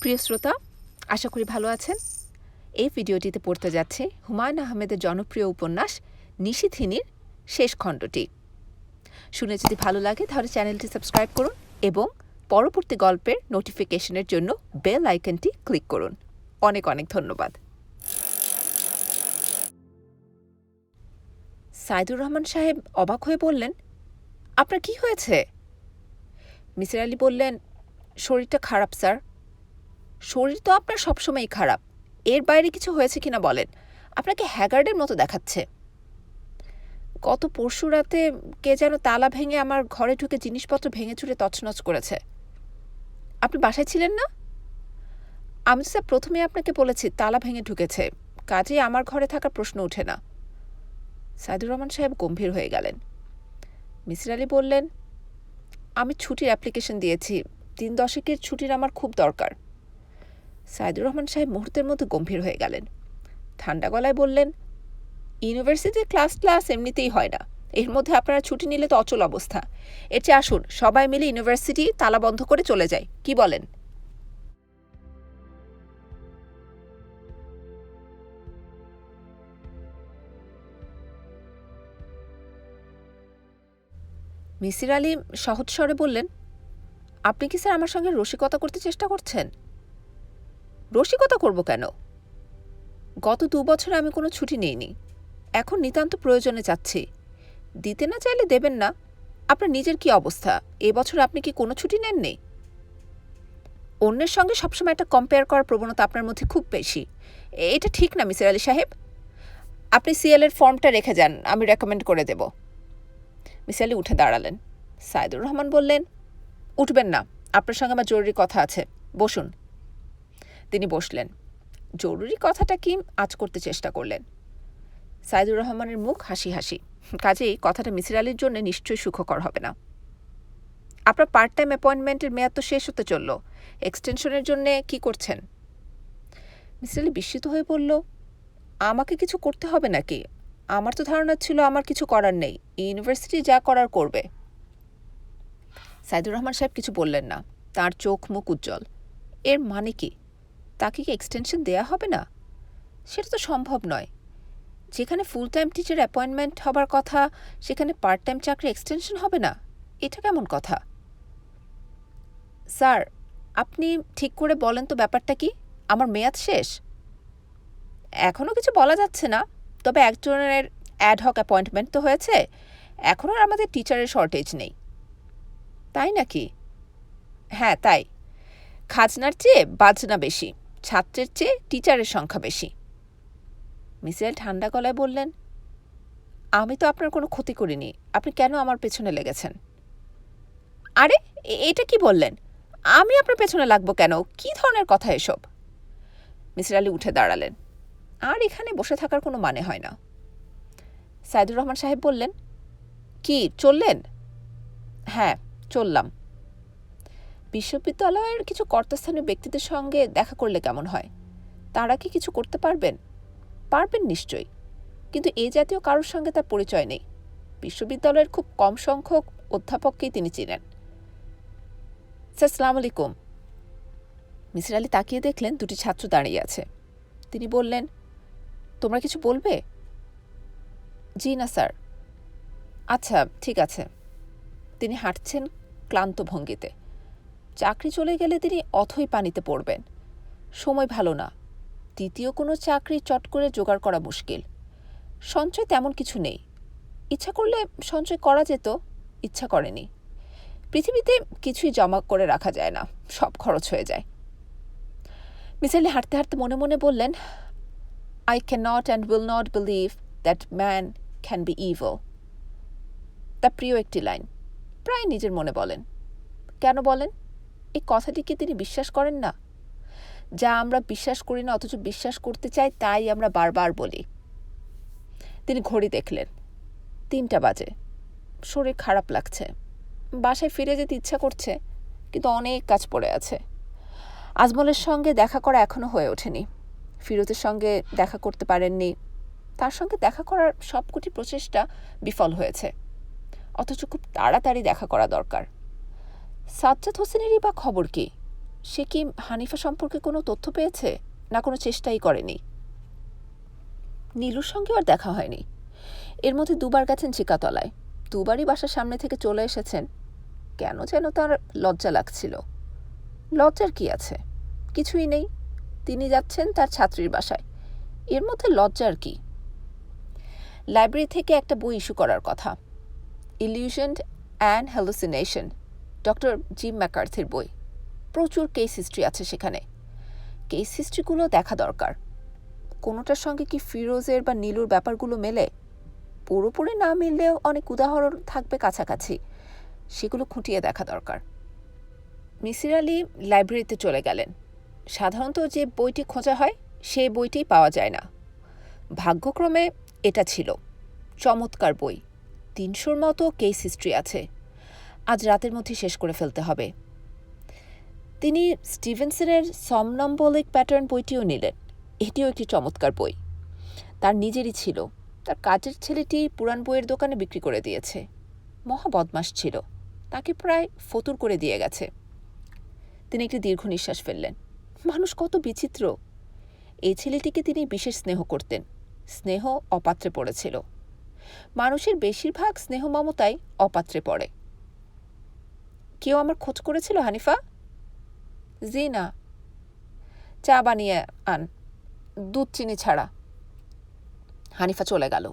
প্রিয় শ্রোতা, আশা করি ভালো আছেন। এই ভিডিওটিতে পড়তে যাচ্ছে হুমায়ুন আহমেদের জনপ্রিয় উপন্যাস নিশীথিনীর শেষ খণ্ডটি। শুনে যদি ভালো লাগে তাহলে চ্যানেলটি সাবস্ক্রাইব করুন এবং পরবর্তী গল্পের নোটিফিকেশনের জন্য বেল আইকনটি ক্লিক করুন। অনেক অনেক ধন্যবাদ। সাইদুর রহমান সাহেব অবাক হয়ে বললেন, আপনার কি হয়েছে? মিসির আলি বললেন, শরীরটা খারাপ স্যার। শরীর তো আপনার সবসময়ই খারাপ, এর বাইরে কিছু হয়েছে কিনা বলেন। আপনাকে হ্যাগার্ডের মতো দেখাচ্ছে। গত পরশু রাতে কে যেন তালা ভেঙে আমার ঘরে ঢুকে জিনিসপত্র ভেঙে চুরে তছনছ করেছে। আপনি বাসায় ছিলেন না? আমি তো স্যার প্রথমে আপনাকে বলেছি তালা ভেঙে ঢুকেছে, কাজেই আমার ঘরে থাকার প্রশ্ন ওঠে না। সাইদুর রহমান সাহেব গম্ভীর হয়ে গেলেন। মিসির আলি বললেন, আমি ছুটির অ্যাপ্লিকেশন দিয়েছি, 3 দশকের ছুটির আমার খুব দরকার। সাইদুর রহমান সাহেব মুহূর্তের মধ্যে গম্ভীর হয়ে গেলেন। ঠান্ডা গলায় বললেন, ইউনিভার্সিটির ক্লাস এমনিতেই হয় না, এর মধ্যে আপনারা ছুটি নিলে তো অচল অবস্থা। এর চেয়ে আসুন সবাই মিলে ইউনিভার্সিটি তালা বন্ধ করে চলে যায়, কি বলেন? মিসির আলি সহজ স্বরে বললেন, আপনি কি স্যার আমার সঙ্গে রসিকতা করতে চেষ্টা করছেন? রসিকতা করব কেন? গত 2 বছরে আমি কোনো ছুটি নেইনি, এখন নিতান্ত প্রয়োজনে চাচ্ছি। দিতে না চাইলে দেবেন না। আপনার নিজের কি অবস্থা? এবছর আপনি কি কোনো ছুটি নেননি? অন্যের সঙ্গে সবসময় একটা কম্পেয়ার করার প্রবণতা আপনার মধ্যে খুব বেশি। এটা ঠিক না মিসির আলি সাহেব। আপনি সিএল এর ফর্মটা রেখে যান, আমি রেকমেন্ড করে দেব। মিসির আলি উঠে দাঁড়ালেন। সাইদুর রহমান বললেন, উঠবেন না, আপনার সঙ্গে আমার জরুরি কথা আছে, বসুন। তিনি বসলেন। জরুরি কথাটা কি আজ করতে চেষ্টা করলেন। সাইদুর রহমানের মুখ হাসি হাসি, কাজেই কথাটা মিসির আলির জন্য নিশ্চয়ই সুখকর হবে না। আপনার পার্ট টাইম অ্যাপয়েন্টমেন্টের মেয়াদ তো শেষ হতে চলল, এক্সটেনশনের জন্য কি করছেন? মিসির আলি বিস্মিত হয়ে বলল, আমাকে কিছু করতে হবে নাকি? আমার তো ধারণা ছিল আমার কিছু করার নেই, ইউনিভার্সিটি যা করার করবে। সাইদুর রহমান সাহেব কিছু বললেন না, তার চোখ মুখ উজ্জ্বল। এর মানে কি? তাকে কি এক্সটেনশন দেয়া হবে না? সেটা তো সম্ভব নয়। যেখানে ফুল টাইম টিচার অ্যাপয়েন্টমেন্ট হবার কথা, সেখানে পার্ট টাইম চাকরি এক্সটেনশন হবে না, এটা কেমন কথা? স্যার, আপনি ঠিক করে বলেন তো ব্যাপারটা কি? আমার মেয়াদ শেষ? এখনও কিছু বলা যাচ্ছে না, তবে একজনের অ্যাডহক অ্যাপয়েন্টমেন্ট তো হয়েছে, এখন আর আমাদের টিচারের শর্টেজ নেই। তাই নাকি? হ্যাঁ তাই। খাজনার চেয়ে বাজনা বেশি, ছাত্রের চেয়ে টিচারের সংখ্যা বেশি। মিসির আলি ঠান্ডা গলায় বললেন, আমি তো আপনার কোনো ক্ষতি করিনি, আপনি কেন আমার পেছনে লেগেছেন? আরে, এটা কি বললেন? আমি আপনার পেছনে লাগবো কেন? কি ধরনের কথা এসব? মিসির আলি উঠে দাঁড়ালেন। আর এখানে বসে থাকার কোনো মানে হয় না। সাইদুর রহমান সাহেব বললেন, কি চললেন? হ্যাঁ, চললাম। বিশ্ববিদ্যালয়ের কিছু কর্তাস্থানীয় ব্যক্তিদের সঙ্গে দেখা করলে কেমন হয়? তারা কি কিছু করতে পারবেন? পারবেন নিশ্চয়ই, কিন্তু এ জাতীয় কারোর সঙ্গে তার পরিচয় নেই। বিশ্ববিদ্যালয়ের খুব কম সংখ্যক অধ্যাপককেই তিনি চিনেন। স্যার, আসসালামু আলাইকুম। মিসির আলি তাকিয়ে দেখলেন 2টি ছাত্র দাঁড়িয়ে আছে। তিনি বললেন, তোমরা কিছু বলবে? জি না স্যার। আচ্ছা, ঠিক আছে। তিনি হাঁটছেন ক্লান্ত ভঙ্গিতে। চাকরি চলে গেলে তিনি অথই পানিতে পড়বেন। সময় ভালো না, দ্বিতীয় কোনো চাকরি চট করে জোগাড় করা মুশকিল। সঞ্চয় তেমন কিছু নেই, ইচ্ছা করলে সঞ্চয় করা যেত, ইচ্ছা করেনি। পৃথিবীতে কিছুই জমা করে রাখা যায় না, সব খরচ হয়ে যায়। মিসির আলি হাঁটতে হাঁটতে মনে মনে বললেন, I cannot and will not believe that man can be evil. তা প্রিয় একটি লাইন, প্রায় নিজের মনে বলেন। কেন বলেন? এই কথাটিকে তিনি বিশ্বাস করেন না। যা আমরা বিশ্বাস করি না অথচ বিশ্বাস করতে চাই, তাই আমরা বারবার বলি। তিনি ঘড়ি দেখলেন, 3টা বাজে। শরীর খারাপ লাগছে, বাসায় ফিরে যেতে ইচ্ছা করছে, কিন্তু অনেক কাজ পড়ে আছে। আজমলের সঙ্গে দেখা করা এখনো হয়ে ওঠেনি, ফিরোজের সঙ্গে দেখা করতে পারেননি। তার সঙ্গে দেখা করার সবকটি প্রচেষ্টা বিফল হয়েছে, অথচ খুব তাড়াতাড়ি দেখা করা দরকার। সাজ্জাদ হোসেনেরই বা খবর কি? সে কি হানিফা সম্পর্কে কোনো তথ্য পেয়েছে, না কোনো চেষ্টাই করেনি? নীলুর সঙ্গে আর দেখা হয়নি। এর মধ্যে দুবার গেছেন চিকাতলায়, দুবারই বাসার সামনে থেকে চলে এসেছেন। কেন যেন তার লজ্জা লাগছিল। লজ্জার কি আছে? কিছুই নেই। তিনি যাচ্ছেন তার ছাত্রীর বাসায়, এর মধ্যে লজ্জার কি? লাইব্রেরি থেকে একটা বই ইস্যু করার কথা, illusion and hallucination, doctor Jim ম্যাকার্থির বই। প্রচুর কেস হিস্ট্রি আছে সেখানে। কেস হিস্ট্রিগুলো দেখা দরকার। কোনোটার সঙ্গে কি ফিরোজের বা নীলুর ব্যাপারগুলো মেলে? পুরোপুরি না মিললেও অনেক উদাহরণ থাকবে কাছাকাছি, সেগুলো খুঁটিয়ে দেখা দরকার। মিসির আলি লাইব্রেরিতে চলে গেলেন। সাধারণত যে বইটি খোঁজা হয় সেই বইটি পাওয়া যায় না। ভাগ্যক্রমে এটা ছিল। চমৎকার বই, 300-র মতো কেস হিস্ট্রি আছে। আজ রাতের মধ্যে শেষ করে ফেলতে হবে। তিনি স্টিভেনসনের সমনম্বলিক প্যাটার্ন বইটিও নিলেন। এটিও একটি চমৎকার বই। তার নিজেরই ছিল, তার কাজের ছেলেটি পুরান বইয়ের দোকানে বিক্রি করে দিয়েছে। মহা বদমাস ছিল, তাকে প্রায় ফতুর করে দিয়ে গেছে। তিনি একটি দীর্ঘ নিঃশ্বাস ফেললেন। মানুষ কত বিচিত্র! এই ছেলেটিকে তিনি বিশেষ স্নেহ করতেন। স্নেহ অপাত্রে পড়েছিল। মানুষের বেশিরভাগ স্নেহ মমতাই অপাত্রে পড়ে। কেউ আমার খোঁজ করেছিল হানিফা? জি না। চা বানিয়ে আন, দুধ চিনি ছাড়া। হানিফা চলে গেল।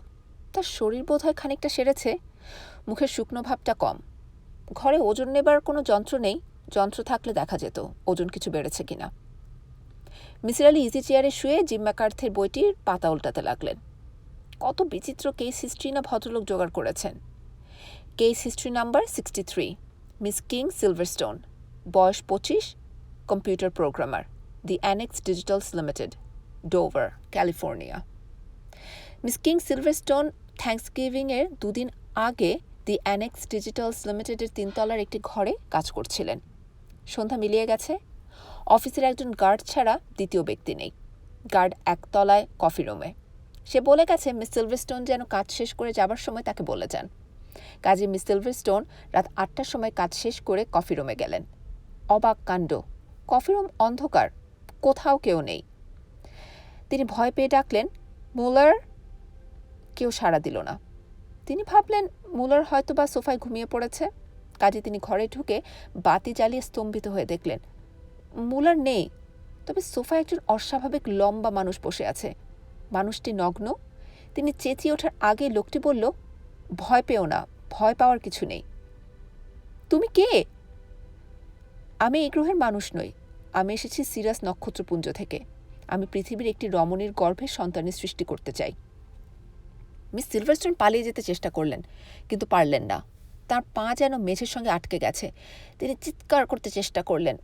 তার শরীর বোধহয় খানিকটা সেরেছে, মুখের শুকনো ভাবটা কম। ঘরে ওজন নেবার কোনো যন্ত্র নেই, যন্ত্র থাকলে দেখা যেত ওজন কিছু বেড়েছে কিনা। মিসির আলি ইজি চেয়ারে শুয়ে জিম ম্যাকার্থের বইটির পাতা উল্টাতে লাগলেন। কত বিচিত্র কেস হিস্ট্রি না ভদ্রলোক জোগাড় করেছেন। Case history number 63, miss King Silverstone, বয়স 25, computer programmer, the Annex Digitals Limited, Dover, California. Miss King Silverstone থ্যাঙ্কসগিভিংয়ের 2 দিন আগে দি অ্যানেক্স ডিজিটালস লিমিটেডের 3 তলার একটি ঘরে কাজ করছিলেন। সন্ধ্যা মিলিয়ে গেছে। অফিসের একজন গার্ড ছাড়া দ্বিতীয় ব্যক্তি নেই। গার্ড 1 তলায় কফি রুমে। সে বলে গেছে মিস সিলভারস্টোন যেন কাজ শেষ করে যাবার সময় তাকে বলে যান। কাজে মিস সিলভারস্টোন রাত 8টার সময় কাজ শেষ করে কফি রুমে গেলেন। অবাক কাণ্ড, কফি রুম অন্ধকার, কোথাও কেউ নেই। তিনি ভয় পেয়ে ডাকলেন, মুলার। কেউ সাড়া দিল না। তিনি ভাবলেন মুলার হয়তোবা সোফায় ঘুমিয়ে পড়েছে। কাজে তিনি ঘরে ঢুকে বাতি জ্বালিয়ে স্তম্ভিত হয়ে দেখলেন মুলার নেই, তবে সোফায় একজন অস্বাভাবিক লম্বা মানুষ বসে আছে। মানুষটি নগ্ন। তিনি চেঁচিয়ে ওঠার আগে লোকটি বলল, ভয় পেও না, ভয় পাওয়ার কিছু নেই। তুমি কে? আমি এই গ্রহের মানুষ নই। আমি এসেছি সিরাস নক্ষত্রপুঞ্জ থেকে। আমি পৃথিবীর একটি রমণীর গর্ভে সন্তানের সৃষ্টি করতে চাই। মিস সিলভারস্টোন পালিয়ে যেতে চেষ্টা করলেন, কিন্তু পারলেন না। তার পা যেন মেঝের সঙ্গে আটকে গেছে। তিনি চিৎকার করতে চেষ্টা করলেন,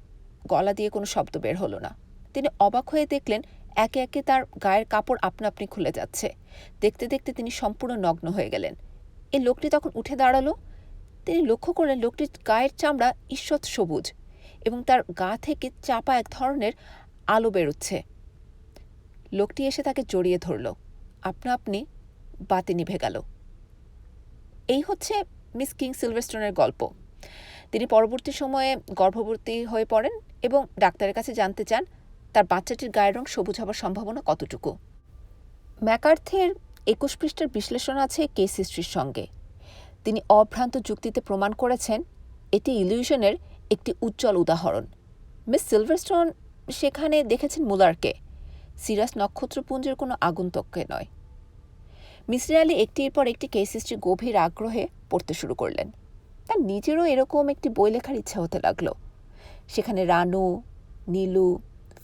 গলা দিয়ে কোনো শব্দ বের হলো না। তিনি অবাক হয়ে দেখলেন একে একে তার গায়ের কাপড় আপনা আপনি খুলে যাচ্ছে। দেখতে দেখতে তিনি সম্পূর্ণ নগ্ন হয়ে গেলেন। এই লোকটি তখন উঠে দাঁড়ালো। তিনি লক্ষ্য করলেন লোকটির গায়ের চামড়া ঈষৎ সবুজ এবং তার গা থেকে চাপা এক ধরনের আলো বেরোচ্ছে। লোকটি এসে তাকে জড়িয়ে ধরল। আপনা আপনি বাতি নিভে গেল। এই হচ্ছে মিস কিং সিলভারস্টোনের গল্প। তিনি পরবর্তী সময়ে গর্ভবতী হয়ে পড়েন এবং ডাক্তারের কাছে জানতে চান তার বাচ্চাটির গায়ের রং সবুজ হবার সম্ভাবনা কতটুকু। ম্যাকার্থের 21 পৃষ্ঠার বিশ্লেষণ আছে কেস হিস্ট্রির সঙ্গে। তিনি অভ্রান্ত যুক্তিতে প্রমাণ করেছেন এটি ইলিউশনের একটি উজ্জ্বল উদাহরণ। মিস সিলভারস্টোন সেখানে দেখেছেন মুলারকে, সিরাস নক্ষত্রপুঞ্জের কোনো আগন্তুককে নয়। মিসির আলি একটির পর একটি কেস হিস্ট্রি গভীর আগ্রহে পড়তে শুরু করলেন। তার নিজেরও এরকম একটি বই লেখার ইচ্ছা হতে লাগলো। সেখানে রানু, নীলু,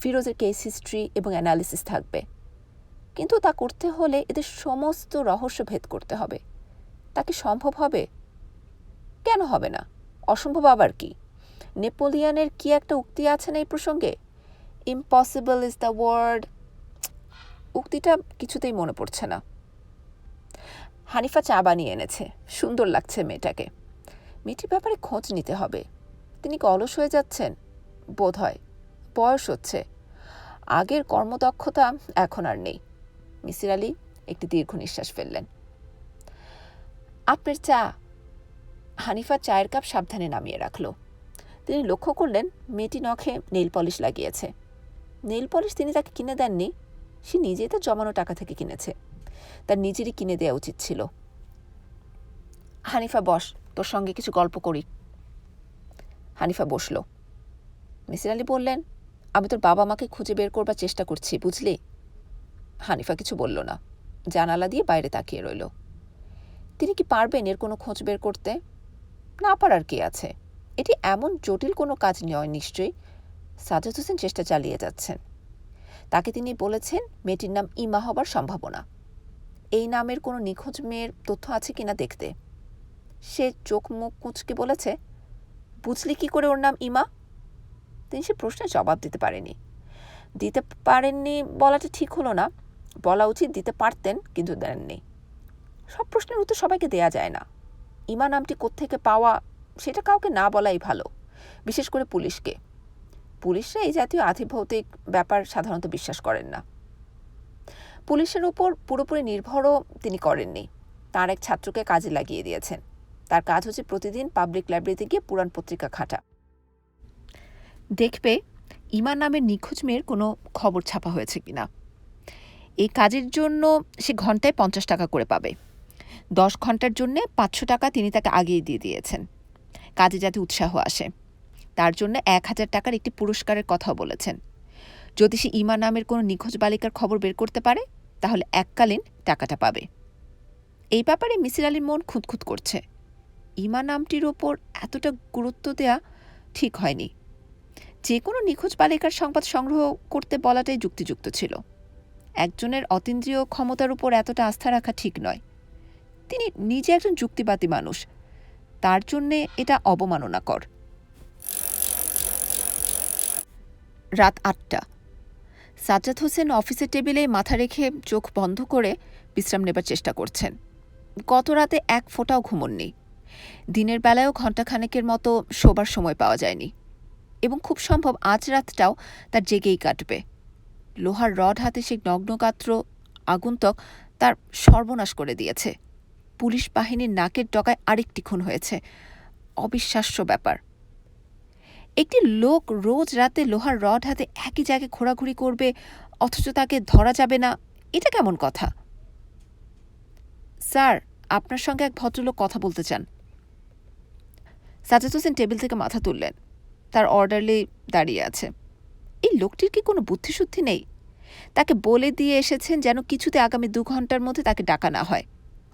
ফিরোজের কেস হিস্ট্রি এবং অ্যানালিসিস থাকবে। কিন্তু তা করতে হলে এদের সমস্ত রহস্য ভেদ করতে হবে। তা কি সম্ভব হবে? কেন হবে না? অসম্ভব আবার কি? নেপোলিয়নের কি একটা উক্তি আছে না এই প্রসঙ্গে, ইম্পসিবল ইজ দ্য ওয়ার্ড। উক্তিটা কিছুতেই মনে পড়ছে না। হানিফা চা বানিয়ে এনেছে। সুন্দর লাগছে মেয়েটাকে। মেয়েটির ব্যাপারে খোঁজ নিতে হবে। তিনি কি অলস হয়ে যাচ্ছেন? বোধ হয় বয়স হচ্ছে। আগের কর্মদক্ষতা এখন আর নেই। মিসির আলি একটি দীর্ঘ নিঃশ্বাস ফেললেন। আপনার চা। হানিফা চায়ের কাপ সাবধানে নামিয়ে রাখল। তিনি লক্ষ্য করলেন মেয়েটি নখে নেইল পলিশ লাগিয়েছে। নেইল পলিশ তিনি তাকে কিনে দেননি, সে নিজেই তার জমানো টাকা থেকে কিনেছে। তার নিজেরই কিনে দেওয়া উচিত ছিল। হানিফা বস, তোর সঙ্গে কিছু গল্প করি। হানিফা বসল। মিসির আলি বললেন, আমি তোর বাবা মাকে খুঁজে বের করবার চেষ্টা করছি, বুঝলি? হানিফা কিছু বলল না, জানালা দিয়ে বাইরে তাকিয়ে রইল। তিনি কি পারবেন এর কোনো খোঁজ বের করতে? না পারার কি আছে, এটি এমন জটিল কোনো কাজ নয় নিশ্চয়ই। সাজ্জাদ হোসেন চেষ্টা চালিয়ে যাচ্ছেন। তাকে তিনি বলেছেন মেয়েটির নাম ইমা হবার সম্ভাবনা। এই নামের কোনো নিখোঁজ মেয়ের তথ্য আছে কিনা দেখতে। সে চোখ মুখ কুঁচকে বলেছে, বুঝলি কি করে ওর নাম ইমা? তিনি সে প্রশ্নের জবাব দিতে পারেননি বলাটা ঠিক হলো না, বলা উচিত দিতে পারতেন কিন্তু দেননি। সব প্রশ্নের উত্তর সবাইকে দেয়া যায় না। ইমা নামটি কোত্থেকে পাওয়া সেটা কাউকে না বলাই ভালো, বিশেষ করে পুলিশকে। পুলিশরা এই জাতীয় আধিভৌতিক ব্যাপার সাধারণত বিশ্বাস করেন না। পুলিশের উপর পুরোপুরি নির্ভরও তিনি করেননি। তার এক ছাত্রকে কাজে লাগিয়ে দিয়েছেন। তার কাজ হচ্ছে প্রতিদিন পাবলিক লাইব্রেরিতে গিয়ে পুরাণ পত্রিকা ঘাঁটা। দেখবে ইমা নামের নিখোঁজ মেয়ের কোনো খবর ছাপা হয়েছে কিনা। এই কাজের জন্য সে ঘন্টায় 50 টাকা করে পাবে। 10 ঘন্টার জন্যে 500 টাকা তিনি তাকে আগেই দিয়ে দিয়েছেন, কাজে যাতে উৎসাহ আসে। তার জন্য 1000 টাকার একটি পুরস্কারের কথাও বলেছেন। যদি সে ইমা নামের কোনো নিখোঁজ বালিকার খবর বের করতে পারে তাহলে এককালীন টাকাটা পাবে। এই ব্যাপারে মিসির আলির মন খুঁতখুত করছে। ইমা নামটির ওপর এতটা গুরুত্ব দেয়া ঠিক হয়নি। যে কোনো নিখোঁজ বালিকার সংবাদ সংগ্রহ করতে বলাটাই যুক্তিযুক্ত ছিল। একজনের অতীন্দ্রিয় ক্ষমতার উপর এতটা আস্থা রাখা ঠিক নয়। তিনি নিজে একজন যুক্তিবাদী মানুষ, তার জন্যে এটা অবমাননাকর। রাত 8টা। সাজ্জাদ হোসেন অফিসের টেবিলে মাথা রেখে চোখ বন্ধ করে বিশ্রাম নেবার চেষ্টা করছেন। গত রাতে এক ফোঁটাও ঘুমননি। দিনের বেলায়ও ঘণ্টাখানেকের মতো শোবার সময় পাওয়া যায়নি, এবং খুব সম্ভব আজ রাতটাও তার জেগেই কাটবে। লোহার রড হাতে সে নগ্নগাত্র আগন্তুক তার সর্বনাশ করে দিয়েছে। পুলিশ বাহিনীর নাকের ডগায় আরেকটি খুন হয়েছে। অবিশ্বাস্য ব্যাপার। একটি লোক রোজ রাতে লোহার রড হাতে একই জায়গায় ঘোরাঘুরি করবে, অথচ তাকে ধরা যাবে না, এটা কেমন কথা? স্যার, আপনার সঙ্গে এক ভদ্রলোক কথা বলতে চান। সাজ্জাদ হোসেন টেবিল থেকে মাথা তুললেন। তার অর্ডারলি দাঁড়িয়ে আছে। এই লোকটির কি কোনো বুদ্ধিশুদ্ধি নেই? তাকে বলে দিয়ে এসেছেন যেন কিছুতে আগামী 2 ঘন্টার মধ্যে তাকে ডাকা না হয়,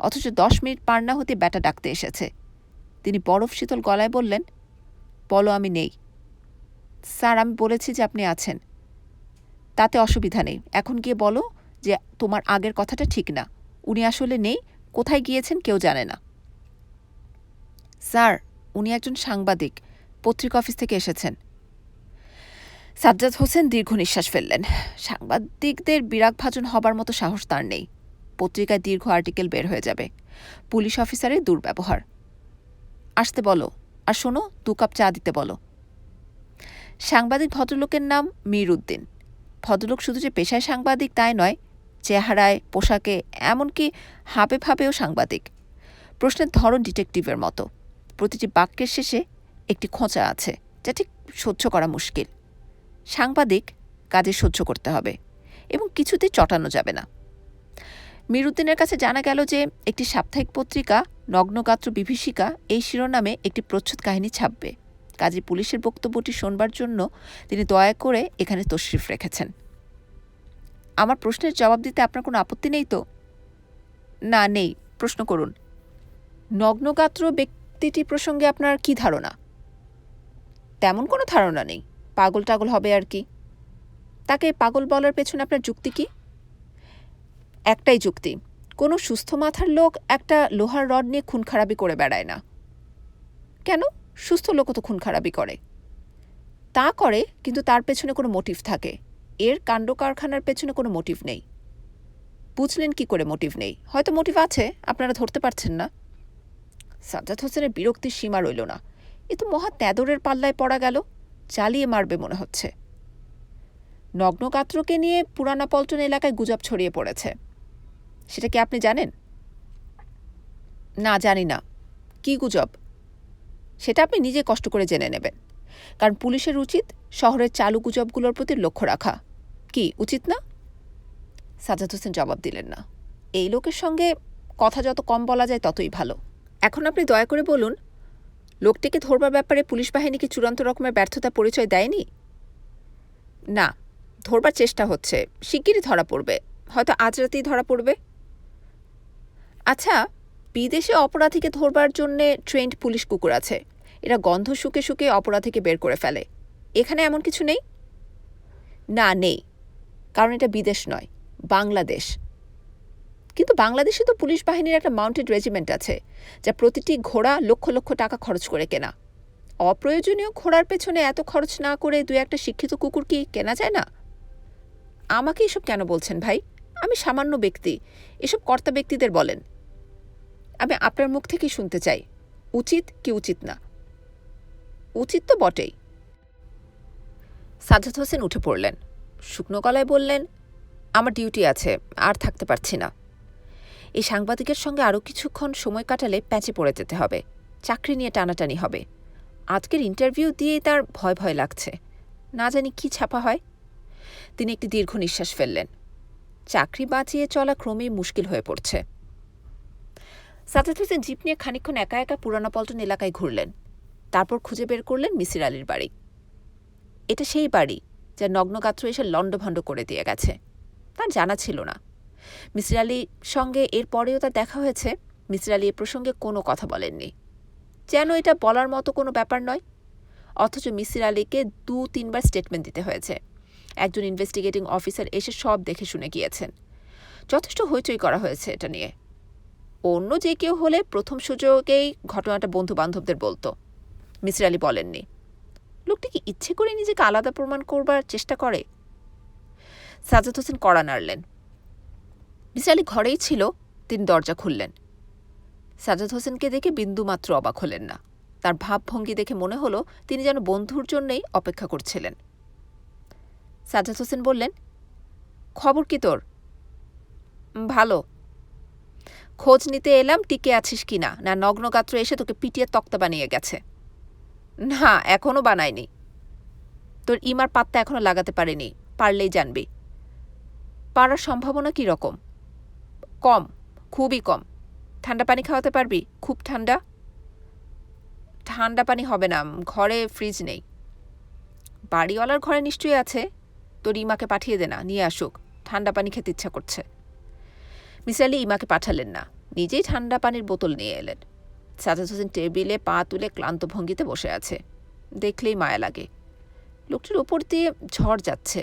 অথচ 10 মিনিট পার না হতে ব্যাটা ডাকতে এসেছে। তিনি বরফ শীতল গলায় বললেন, বলো আমি নেই। স্যার, আমি বলেছি যে আপনি আছেন। তাতে অসুবিধা নেই, এখন গিয়ে বলো যে তোমার আগের কথাটা ঠিক না, উনি আসলে নেই, কোথায় গিয়েছেন কেউ জানে না। স্যার, উনি একজন সাংবাদিক, পত্রিকা অফিস থেকে এসেছেন। সাজ্জাদ হোসেন দীর্ঘ নিঃশ্বাস ফেললেন। সাংবাদিকদের বিরাগভাজন হবার মতো সাহস তার নেই। পত্রিকায় দীর্ঘ আর্টিকেল বের হয়ে যাবে। পুলিশ অফিসারের দুর্ব্যবহার। আসতে বলো, আর শোনো, 2 কাপ চা দিতে বলো। সাংবাদিক ভদ্রলোকের নাম মীর উদ্দিন। ভদ্রলোক শুধু যে পেশায় সাংবাদিক তাই নয়, চেহারায়, পোশাকে, এমনকি হাবে ভাবেও সাংবাদিক। প্রশ্নের ধরন ডিটেকটিভের মতো। প্রতিটি বাক্যের শেষে একটি খোঁচা আছে, যা ঠিক সহ্য করা মুশকিল। সাংবাদিক কাজে সহ্য করতে হবে, এবং কিছুতে চটানো যাবে না। মীর উদ্দিনের কাছে জানা গেল যে একটি সাপ্তাহিক পত্রিকা নগ্নগাত্র বিভীষিকা এই শিরোনামে একটি প্রচ্ছদ কাহিনী ছাপবে। কাজে পুলিশের বক্তব্যটি শোনবার জন্য তিনি দয়া করে এখানে তশরিফ রেখেছেন। আমার প্রশ্নের জবাব দিতে আপনার কোনো আপত্তি নেই তো? না, নেই। প্রশ্ন করুন। নগ্নগাত্র ব্যক্তিটি প্রসঙ্গে আপনার কি ধারণা? তেমন কোনো ধারণা নেই, পাগল টাগল হবে আর কি। তাকে পাগল বলার পেছনে আপনার যুক্তি কি? একটাই যুক্তি, কোনো সুস্থ মাথার লোক একটা লোহার রড নিয়ে খুন খারাপি করে বেড়ায় না। কেন? সুস্থ লোকও তো খুন খারাপি করে। তা করে, কিন্তু তার পেছনে কোনো মোটিভ থাকে। এর কাণ্ড কারখানার পেছনে কোনো মোটিভ নেই। বুঝলেন কি করে মোটিভ নেই? হয়তো মোটিভ আছে, আপনারা ধরতে পারছেন না। সাজ্জাদ হোসেনের বিরক্তির সীমা রইল না। এ তো মহা তেদরের পাল্লায় পড়া গেল, চালিয়ে মারবে মনে হচ্ছে। নগ্নগাত্রকে নিয়ে পুরানা পল্টন এলাকায় গুজব ছড়িয়ে পড়েছে। সেটা কি আপনি জানেন? না, জানি না। কি গুজব? সেটা আপনি নিজে কষ্ট করে জেনে নেবেন। কারণ পুলিশের উচিত শহরের চালু গুজবগুলোর প্রতি লক্ষ্য রাখা। কি উচিত না? সাজ্জাদ হোসেন জবাব দিলেন না। এই লোকের সঙ্গে কথা যত কম বলা যায় ততই ভালো। এখন আপনি দয়া করে বলুন, লোকটিকে ধরবার ব্যাপারে পুলিশ বাহিনী কি চূড়ান্ত রকমের ব্যর্থতা পরিচয় দেয়নি? না, ধরবার চেষ্টা হচ্ছে, শিগগিরই ধরা পড়বে, হয়তো আজ রাতেই ধরা পড়বে। আচ্ছা, বিদেশে অপরাধীকে ধরবার জন্যে ট্রেন্ড পুলিশ কুকুর আছে, এরা গন্ধ শুকে শুকে অপরাধীকে বের করে ফেলে। এখানে এমন কিছু নেই? না, নেই, কারণ এটা বিদেশ নয়, বাংলাদেশ। কিন্তু বাংলাদেশে তো পুলিশ বাহিনীর একটা মাউন্টেড রেজিমেন্ট আছে, যা প্রতিটি ঘোড়া লক্ষ লক্ষ টাকা খরচ করে কেনা। অপ্রয়োজনীয় ঘোড়ার পেছনে এত খরচ না করে দুই একটা শিক্ষিত কুকুর কি কেনা যায় না? আমাকে এসব কেন বলছেন ভাই? আমি সামান্য ব্যক্তি, এসব কর্তা ব্যক্তিদের বলেন। আমি আপনার মুখ থেকেই শুনতে চাই, উচিত কি উচিত না? উচিত তো বটেই। সাজ্জাদ হোসেন উঠে পড়লেন, শুকনো গলায় বললেন, আমার ডিউটি আছে, আর থাকতে পারছি না। এই সাংবাদিকের সঙ্গে আরও কিছুক্ষণ সময় কাটালে প্যাঁচে পড়ে যেতে হবে, চাকরি নিয়ে টানাটানি হবে। আজকের ইন্টারভিউ দিয়েই তার ভয় ভয় লাগছে, না জানি কি ছাপা হয়। তিনি একটি দীর্ঘ নিঃশ্বাস ফেললেন। চাকরি বাঁচিয়ে চলা ক্রমেই মুশকিল হয়ে পড়ছে। সাজ্জাদ হোসেন জিপ নিয়ে খানিকক্ষণ একা একা পুরানো পল্টন এলাকায় ঘুরলেন। তারপর খুঁজে বের করলেন মিসির আলীর বাড়ি। এটা সেই বাড়ি যা নগ্নগাত্র এসে লণ্ডভণ্ড করে দিয়ে গেছে। তার জানা ছিল না। মিসির আলীর সঙ্গে এর পরেও তার দেখা হয়েছে। মিসির আলী এ প্রসঙ্গে কোনো কথা বলেননি, যেন এটা বলার মতো কোনো ব্যাপার নয়। অথচ মিসির আলীকে 2-3 বার স্টেটমেন্ট দিতে হয়েছে। একজন ইনভেস্টিগেটিং অফিসার এসে সব দেখে শুনে গিয়েছেন। যথেষ্ট হইচই করা হয়েছে এটা নিয়ে। অন্য যে কেউ হলে প্রথম সুযোগেই ঘটনাটা বন্ধু বান্ধবদের বলতো। মিসির আলী বলেননি। লোকটি কি ইচ্ছে করে নিজেকে আলাদা প্রমাণ করবার চেষ্টা করে? সাজ্জাদ হোসেন কড়া নাড়লেন। মিসির আলী ঘরেই ছিল, তিনি দরজা খুললেন। সাজ্জাদ হোসেনকে দেখে বিন্দুমাত্র অবাক হলেন না। তার ভাবভঙ্গি দেখে মনে হলো তিনি যেন বন্ধুর জন্যই অপেক্ষা করছিলেন। সাজ্জাদ হোসেন বললেন, খবর কি তোর? ভালো। খোঁজ নিতে এলাম টিকে আছিস কিনা, না নগ্নগাত্র এসে তোকে পিটিয়ে তক্তা বানিয়ে গেছে? না, এখনো বানায়নি। তোর ইমার পাত্তা এখনো লাগাতে পারেনি, পারলেই জানবি। পারার সম্ভাবনা কী রকম? কম, খুবই কম। ঠান্ডা পানি খাওয়াতে পারবি? খুব ঠান্ডা? ঠান্ডা পানি হবে না, ঘরে ফ্রিজ নেই। বাড়িওয়ালার ঘরে নিশ্চয়ই আছে। তোর ইমাকে পাঠিয়ে দে না, নিয়ে আসুক, ঠান্ডা পানি খেতে ইচ্ছা করছে। মিসির আলী ইমাকে পাঠালেন না, নিজেই ঠান্ডা পানির বোতল নিয়ে এলেন। সাজ্জাদ হোসেন টেবিলে পা তুলে ক্লান্ত ভঙ্গিতে বসে আছে, দেখলেই মায়া লাগে। লোকটির ওপর দিয়ে ঝড় যাচ্ছে।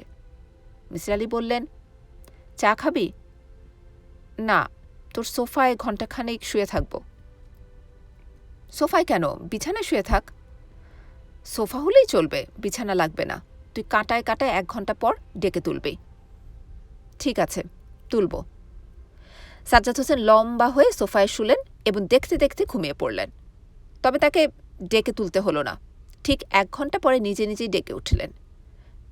মিসির আলী বললেন, চা খাবি? না, তোর সোফায় ঘণ্টাখানেক শুয়ে থাকব। সোফায় কেন? বিছানায় শুয়ে থাক। সোফা হলেই চলবে, বিছানা লাগবে না। তুই কাঁটায় কাঁটায় 1 ঘণ্টা পর ডেকে তুলবি। ঠিক আছে, তুলব। সাজ্জাদ হোসেন লম্বা হয়ে সোফায় শুলেন এবং দেখতে দেখতে ঘুমিয়ে পড়লেন। তবে তাকে ডেকে তুলতে হলো না। ঠিক 1 ঘণ্টা পরে নিজে নিজেই ডেকে উঠলেন।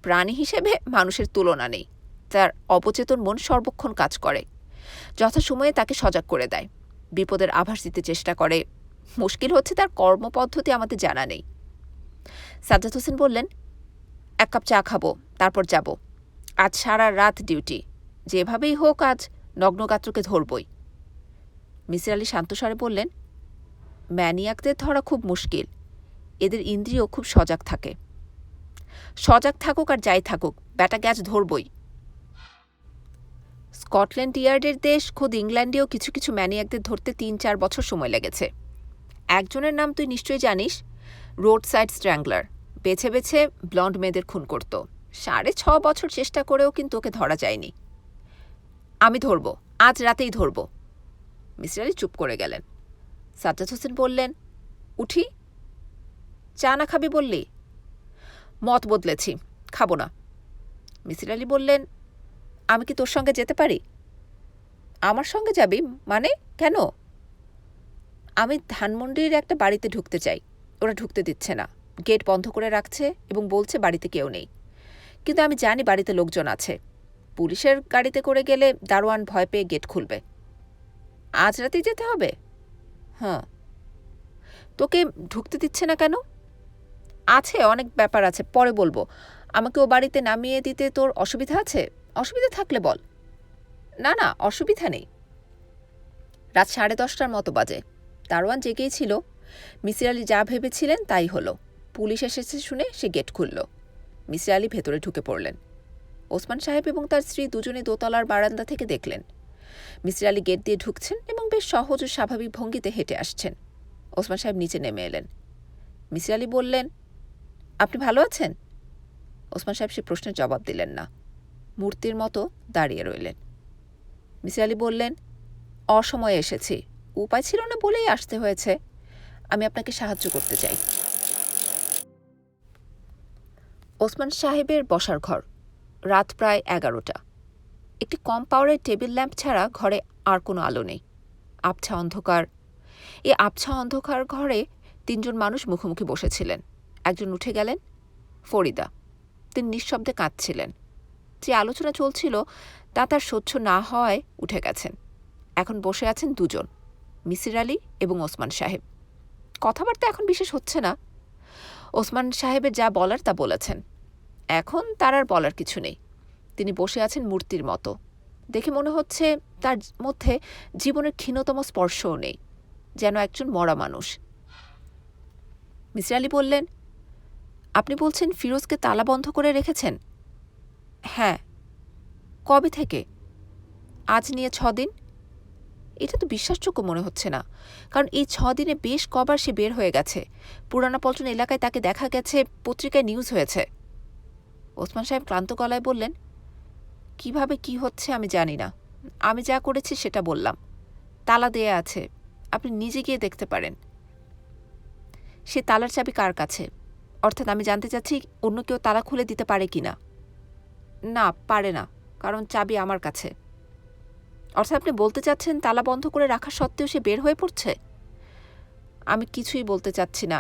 প্রাণী হিসেবে মানুষের তুলনা নেই। তার অবচেতন মন সর্বক্ষণ কাজ করে, যথাসময়ে তাকে সজাগ করে দেয়, বিপদের আভাস দিতে চেষ্টা করে। মুশকিল হচ্ছে তার কর্মপদ্ধতি আমাদের জানা নেই। সাজ্জাদ হোসেন বললেন, 1 কাপ চা খাবো, তারপর যাব। আজ সারা রাত ডিউটি, যেভাবেই হোক আজ নগ্নগাত্রকে ধরবই। মিসির আলী শান্তস্বরে বললেন, ম্যানিয়াকদের ধরা খুব মুশকিল, এদের ইন্দ্রিয় খুব সজাগ থাকে। সজাগ থাকুক আর যাই থাকুক, ব্যাটা গ্যাস ধরবই। স্কটল্যান্ড ইয়ার্ডের দেশ, খোদ ইংল্যান্ডেও কিছু কিছু ম্যানিয়াকদের ধরতে 3-4 বছর সময় লেগেছে। একজনের নাম তুই নিশ্চয়ই জানিস, রোড সাইড স্ট্র্যাংলার। বেছে বেছে ব্লন্ড মেয়েদের খুন করত। 6.5 বছর চেষ্টা করেও কিন্তু ওকে ধরা যায়নি। আমি ধরব, আজ রাতেই ধরব। মিসির আলী চুপ করে গেলেন। সাজ্জাদ হোসেন বললেন, উঠি? চা না খাবি বললি? মত বদলেছি, খাবো না। মিসির আলী বললেন, আমি কি তোর সঙ্গে যেতে পারি? আমার সঙ্গে যাবি মানে? কেন? আমি ধানমন্ডির একটা বাড়িতে ঢুকতে চাই, ওরা ঢুকতে দিচ্ছে না, গেট বন্ধ করে রাখছে এবং বলছে বাড়িতে কেউ নেই। কিন্তু আমি জানি বাড়িতে লোকজন আছে। পুলিশের গাড়িতে করে গেলে দারোয়ান ভয় পেয়ে গেট খুলবে। আজ রাতেই যেতে হবে? হ্যাঁ। তোকে ঢুকতে দিচ্ছে না কেন? আছে, অনেক ব্যাপার আছে, পরে বলবো। আমাকে ও বাড়িতে নামিয়ে দিতে তোর অসুবিধা আছে? অসুবিধা থাকলে বল। না না, অসুবিধা নেই। রাত 10:30টার মতো বাজে। দারোয়ান জেগেই ছিল। মিসির আলি যা ভেবেছিলেন তাই হলো। পুলিশ এসেছে শুনে সে গেট খুলল। মিসির আলি ভেতরে ঢুকে পড়লেন। ওসমান সাহেব এবং তার স্ত্রী দুজনে দোতলার বারান্দা থেকে দেখলেন মিসির আলি গেট দিয়ে ঢুকছেন এবং বেশ সহজ ও স্বাভাবিক ভঙ্গিতে হেঁটে আসছেন। ওসমান সাহেব নিচে নেমে এলেন। মিসির আলি বললেন, আপনি ভালো আছেন? ওসমান সাহেব সে প্রশ্নের জবাব দিলেন না। মূর্তির মতো দাঁড়িয়ে রইলেন। মিসির আলি বললেন, অসময়ে এসেছি, উপায় ছিল না বলেই আসতে হয়েছে। আমি আপনাকে সাহায্য করতে চাই। ওসমান সাহেবের বসার ঘর। রাত প্রায় 11টা। একটি কম পাওয়ারের টেবিল ল্যাম্প ছাড়া ঘরে আর কোনো আলো নেই। আবছা অন্ধকার। এই আবছা অন্ধকার ঘরে 3জন মানুষ মুখোমুখি বসেছিলেন। একজন উঠে গেলেন, ফরিদা। তিনি নিঃশব্দে কাঁদছিলেন। যে আলোচনা চলছিল তা তার সহ্য না হওয়ায় উঠে গেছেন। এখন বসে আছেন দুজন, মিসির আলি এবং ওসমান সাহেব। কথাবার্তা এখন বিশেষ হচ্ছে না। ওসমান সাহেবের যা বলার তা বলেছেন। এখন তার আর বলার কিছু নেই। তিনি বসে আছেন মূর্তির মতো। দেখে মনে হচ্ছে তার মধ্যে জীবনের ক্ষীণতম স্পর্শও নেই, যেন একজন মরা মানুষ। মিসির আলি বললেন, আপনি বলছেন ফিরোজকে তালা বন্ধ করে রেখেছেন? হ্যাঁ। কবে থেকে? আজ নিয়ে 6 দিন। এটা তো বিশ্বাসযোগ্য মনে হচ্ছে না, কারণ এই 6 দিনে বেশ কবার সে বের হয়ে গেছে। পুরানা পল্টন এলাকায় তাকে দেখা গেছে, পত্রিকায় নিউজ হয়েছে। ওসমান সাহেব ক্লান্ত গলায় বললেন, কিভাবে কি হচ্ছে আমি জানি না। আমি যা করেছি সেটা বললাম। তালা দেয়া আছে, আপনি নিজে গিয়ে দেখতে পারেন। সে তালার চাবি কার কাছে? অর্থাৎ আমি জানতে চাচ্ছি অন্য কেউ তালা খুলে দিতে পারে কি না। না, পারে না, কারণ চাবি আমার কাছে। অর্থাৎ আপনি বলতে চাচ্ছেন তালা বন্ধ করে রাখা সত্ত্বেও সে বের হয়ে পড়ছে? আমি কিছুই বলতে চাচ্ছি না,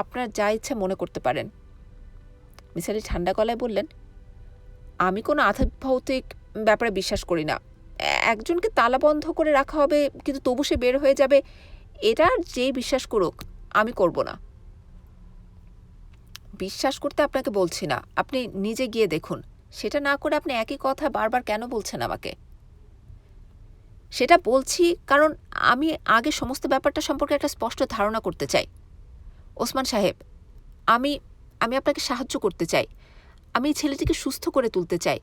আপনার যা ইচ্ছা মনে করতে পারেন। মিসির আলি ঠান্ডা গলায় বললেন, আমি কোনো আধ্যাত্মিক ব্যাপারে বিশ্বাস করি না। একজনকে তালা বন্ধ করে রাখা হবে কিন্তু তবু সে বের হয়ে যাবে, এটা যেই বিশ্বাস করুক, আমি করব না। বিশ্বাস করতে আপনাকে বলছি না, আপনি নিজে গিয়ে দেখুন। সেটা না করে আপনি একই কথা বারবার কেন বলছেন আমাকে? সেটা বলছি কারণ আমি আগে সমস্ত ব্যাপারটা সম্পর্কে একটা স্পষ্ট ধারণা করতে চাই। ওসমান সাহেব, আমি আমি আপনাকে সাহায্য করতে চাই। আমি এই ছেলেটিকে সুস্থ করে তুলতে চাই।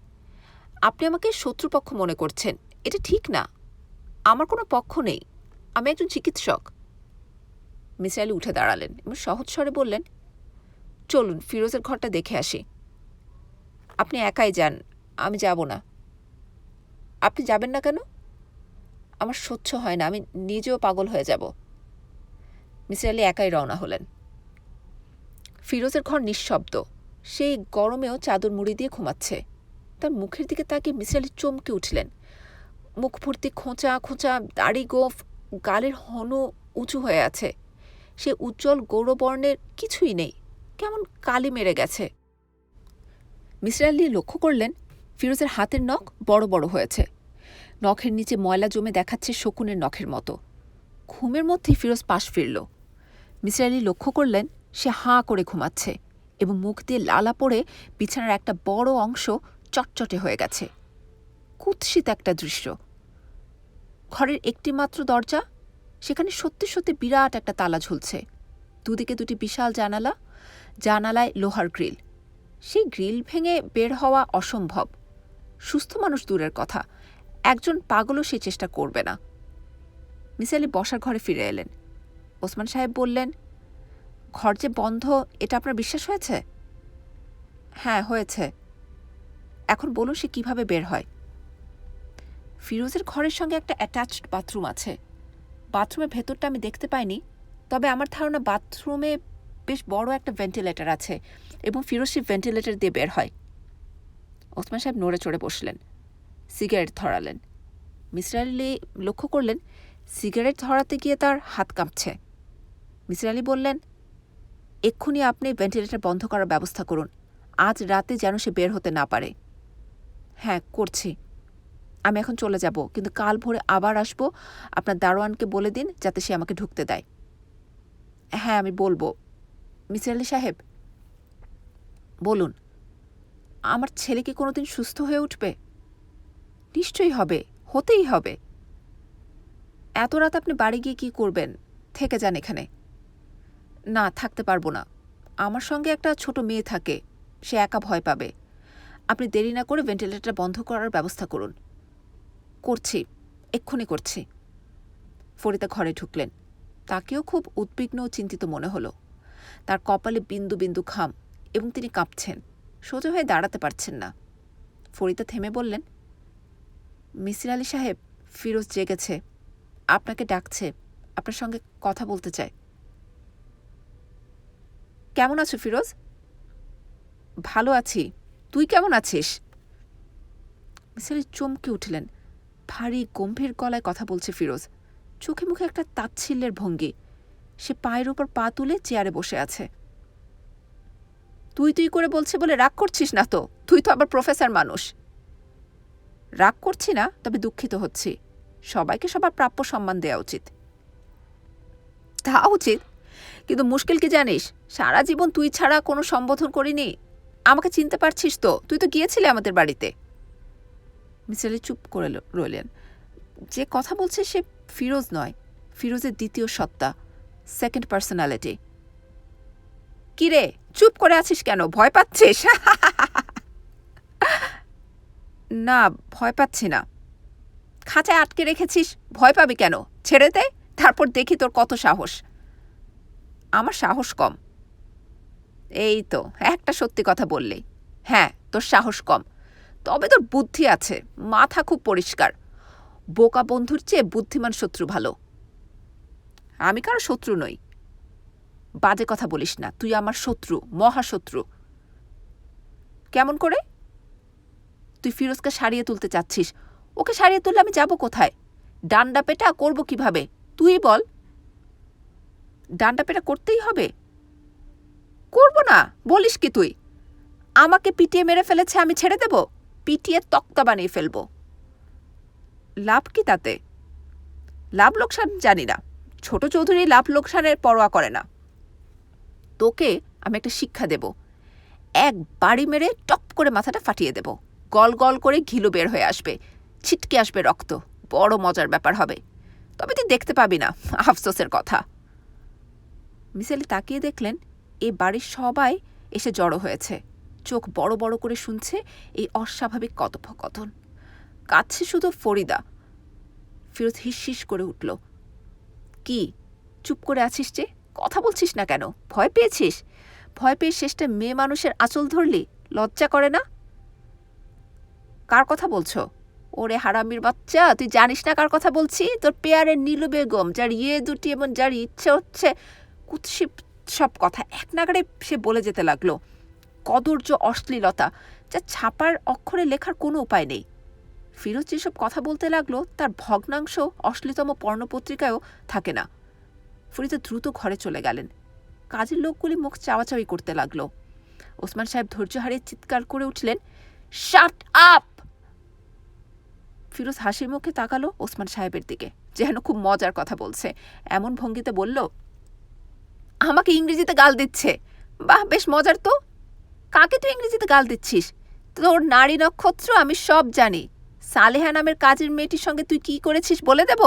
আপনি আমাকে শত্রুপক্ষ মনে করছেন, এটা ঠিক না। আমার কোনো পক্ষ নেই, আমি একজন চিকিৎসক। মিসির আলি উঠে দাঁড়ালেন এবং সহজ স্বরে বললেন, চলুন ফিরোজের ঘরটা দেখে আসি। আপনি একাই যান, আমি যাব না। আপনি যাবেন না কেন? আমার সহ্য হয় না, আমি নিজেও পাগল হয়ে যাব। মিসির আলি একাই রওনা হলেন। ফিরোজের ঘর নিঃশব্দ। সেই গরমেও চাদর মুড়ি দিয়ে ঘুমাচ্ছে। তার মুখের দিকে তাকিয়ে মিসির আলি চমকে উঠলেন। মুখ ভর্তি খোঁচা খোঁচা দাড়ি গোঁফ, গালের হনু উঁচু হয়ে আছে। সে উজ্জ্বল গৌরবর্ণের কিছুই নেই, কেমন কালি মেরে গেছে। মিসির আলি লক্ষ্য করলেন ফিরোজের হাতের নখ বড় বড় হয়েছে। নখের নিচে ময়লা জমে দেখাচ্ছে শকুনের নখের মতো। ঘুমের মধ্যেই ফিরোজ পাশ ফিরল। মিসির আলি লক্ষ্য করলেন সে হাঁ করে ঘুমাচ্ছে এবং মুখ দিয়ে লালা পড়ে বিছানার একটা বড় অংশ চটচটে হয়ে গেছে। কুৎসিত একটা দৃশ্য। ঘরের একটি মাত্র দরজা, সেখানে সত্যি সত্যি বিরাট একটা তালা ঝুলছে। দুদিকে দুটি বিশাল জানালা, জানালায় লোহার গ্রিল। সেই গ্রিল ভেঙে বের হওয়া অসম্ভব। সুস্থ মানুষ দূরের কথা, একজন পাগলও সে চেষ্টা করবে না। মিসির আলি বসার ঘরে ফিরে এলেন। ওসমান সাহেব বললেন, ঘর যে বন্ধ এটা আপনার বিশ্বাস হয়েছে? হ্যাঁ, হয়েছে। এখন বলুন সে কিভাবে বের হয়? ফিরোজের ঘরের সঙ্গে একটা অ্যাটাচড বাথরুম আছে। বাথরুমের ভেতরটা আমি দেখতে পাইনি, তবে আমার ধারণা বাথরুমে বেশ বড় একটা ভেন্টিলেটর আছে এবং ফিরোজ সেই ভেন্টিলেটর দিয়ে বের হয়। ওসমান সাহেব নড়ে চড়ে বসলেন, সিগারেট ধরালেন। মিসির আলি লক্ষ্য করলেন সিগারেট ধরাতে গিয়ে তার হাত কাঁপছে। মিসির আলি বললেন, এক্ষুনি আপনি ভেন্টিলেটর বন্ধ করার ব্যবস্থা করুন, আজ রাতে যেন সে বের হতে না পারে। হ্যাঁ, করছি। আমি এখন চলে যাব, কিন্তু কাল ভোরে আবার আসব। আপনার দারোয়ানকে বলে দিন যাতে সে আমাকে ঢুকতে দেয়। হ্যাঁ, আমি বলবো। মিসির আলি সাহেব, বলুন, আমার ছেলে কি কোনোদিন সুস্থ হয়ে উঠবে? নিশ্চয়ই হবে, হতেই হবে। এত রাত আপনি বাড়ি গিয়ে কি করবেন? থেকে যান এখানে। না, থাকতে পারবো না। আমার সঙ্গে একটা ছোট মেয়ে থাকে, সে একা ভয় পাবে। আপনি দেরি না করে ভেন্টিলেটর বন্ধ করার ব্যবস্থা করুন। করছি, এক্ষুনি করছি। ফরিদা ঘরে ঢুকলেন। তাকেও খুব উদ্বিগ্ন ও চিন্তিত মনে হলো। তার কপালে বিন্দু বিন্দু ঘাম এবং তিনি কাঁপছেন, সোজা হয়ে দাঁড়াতে পারছেন না। ফরিদা থেমে বললেন, মিসির আলি সাহেব, ফিরোজ জেগেছে, আপনাকে ডাকছে, আপনার সঙ্গে কথা বলতে চায়। কেমন আছো ফিরোজ? ভালো আছি, তুই কেমন আছিস? মিসির আলি চমকে উঠলেন। ভারী গম্ভীর গলায় কথা বলছে ফিরোজ, চোখে মুখে একটা তাচ্ছিল্যের ভঙ্গি। সে পায়ের ওপর পা তুলে চেয়ারে বসে আছে। তুই তুই করে বলছে বলে রাগ করছিস না তো? তুই তো আবার প্রফেসর মানুষ। রাগ করছি না, তবে দুঃখিত হচ্ছি। সবাইকে সবার প্রাপ্য সম্মান দেওয়া উচিত। তা উচিত, কিন্তু মুশকিল কি জানিস, সারা জীবন তুই ছাড়া কোনো সম্বোধন করিনি। আমাকে চিনতে পারছিস তো? তুই তো গিয়েছিলি আমাদের বাড়িতে। মিসির আলি চুপ করে রইলেন। যে কথা বলছে সে ফিরোজ নয়, ফিরোজের দ্বিতীয় সত্তা, সেকেন্ড পার্সোনালিটি। কিরে, চুপ করে আছিস কেন? ভয় পাচ্ছিস? না, ভয় পাচ্ছি না। খাঁচায় আটকে রেখেছিস, ভয় পাবি কেন? ছেড়ে দে, তারপর দেখি তোর কত সাহস। আমার সাহস কম? এই তো একটা সত্যি কথা বললি। হ্যাঁ, তোর সাহস কম, তবে তোর বুদ্ধি আছে, মাথা খুব পরিষ্কার। বোকা বন্ধুর চেয়ে বুদ্ধিমান শত্রু ভালো। আমি কারো শত্রু নই। বাজে কথা বলিস না, তুই আমার শত্রু, মহাশত্রু। কেমন করে? তুই ফিরোজকে সারিয়ে তুলতে চাচ্ছিস। ওকে সারিয়ে তুললে আমি যাব কোথায়? ডান্ডা পেটা করব কিভাবে? তুই বল। ডান্ডা পেটা করতেই হবে? করব না বলিস কি তুই? আমাকে পিটিয়ে মেরে ফেলেছে, আমি ছেড়ে দেব? পিটিয়ে তক্তা বানিয়ে ফেলব। লাভ কি তাতে? লাভ লোকসান জানি না, ছোট চৌধুরী লাভ লোকসানের পরোয়া করে না। তোকে আমি একটা শিক্ষা দেব, এক বাড়ি মেরে টপ করে মাথাটা ফাটিয়ে দেব। গল গল করে ঘিলু বের হয়ে আসবে, ছিটকে আসবে রক্ত। বড় মজার ব্যাপার হবে, তবে তুই দেখতে পাবি না, আফসোসের কথা। মিসির আলি তাকিয়ে দেখলেন এ বাড়ির সবাই এসে জড়ো হয়েছে, চোখ বড় বড় করে শুনছে এই অস্বাভাবিক কথোপকথন। কাছে শুধু ফরিদা। ফিরোজ হিস করে উঠল। কি চুপ করে আছিস যে? কথা বলছিস না কেন? ভয় পেয়েছিস? ভয় পেয়ে শেষটা মেয়ে মানুষের আঁচল ধরলি? লজ্জা করে না? কার কথা বলছো? ওরে হারামির বাচ্চা, তুই জানিস না কার কথা বলছি? তোর পেয়ারের নীলু বেগম, যার দুটি এবং যার ইচ্ছে হচ্ছে কুৎসিত সব কথা এক নাগাড়ে সে বলে যেতে লাগলো। কদর্য অশ্লীলতা, যা ছাপার অক্ষরে লেখার কোনো উপায় নেই। ফিরোজ যেসব কথা বলতে লাগলো তার ভগ্নাংশ অশ্লীলতম পর্ণপত্রিকায়ও থাকে না। ফরিদা দ্রুত ঘরে চলে গেলেন। কাজের লোকগুলি মুখ চাওয়াচাওয়ি করতে লাগলো। ওসমান সাহেব ধৈর্য হারিয়ে চিৎকার করে উঠলেন, শাট আপ! ফিরোজ হাসির মুখে তাকালো ওসমান সাহেবের দিকে, যেন খুব মজার কথা বলছে। এমন ভঙ্গিতে বলল, আমাকে ইংরেজিতে গাল দিচ্ছে? বাহ, বেশ মজার তো। কাকে তুই ইংরেজিতে গাল দিচ্ছিস? তোর নারী নক্ষত্র আমি সব জানি। সালেহা নামের কাজের মেয়েটির সঙ্গে তুই কি করেছিস বলে দেব?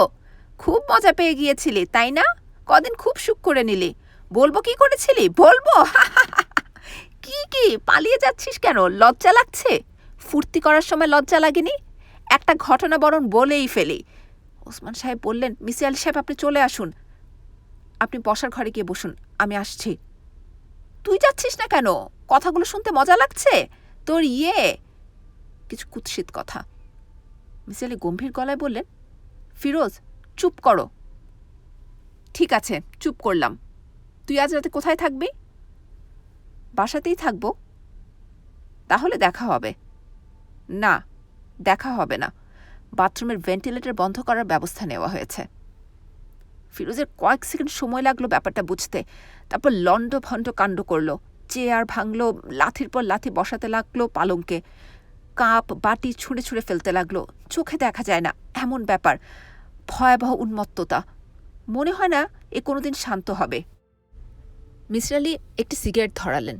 খুব মজা পেয়ে গিয়েছিলি, তাই না? কদিন খুব সুখ করে নিলি। বলবো কি করেছিলি? বলবো? কি পালিয়ে যাচ্ছিস কেন? লজ্জা লাগছে? ফুর্তি করার সময় লজ্জা লাগেনি? একটা ঘটনা বরং বলেই ফেলি। ওসমান সাহেব বললেন, মিসির আলি সাহেব, আপনি চলে আসুন। আপনি বসার ঘরে গিয়ে বসুন, আমি আসছি। তুই যাচ্ছিস না কেন? কথাগুলো শুনতে মজা লাগছে তোর? কিছু কুৎসিত কথা। মিসির আলি গম্ভীর গলায় বললেন, ফিরোজ চুপ করো। ঠিক আছে, চুপ করলাম। তুই আজ রাতে কোথায় থাকবি? বাসাতেই থাকব। তাহলে দেখা হবে? না, দেখা হবে না। বাথরুমের ভেন্টিলেটর বন্ধ করার ব্যবস্থা নেওয়া হয়েছে। ফিরোজের কয়েক সেকেন্ড সময় লাগলো ব্যাপারটা বুঝতে। তারপর লণ্ডভণ্ড কাণ্ড করল। চেয়ার ভাঙলো, লাথির পর লাথি বসাতে লাগলো পালঙ্কে। কাপ বাটি ছুঁড়ে ছুঁড়ে ফেলতে লাগলো। চোখে দেখা যায় না এমন ব্যাপার। ভয়াবহ উন্মত্ততা। মনে হয় না এ কোনোদিন শান্ত হবে। মিসির আলি একটি সিগারেট ধরালেন।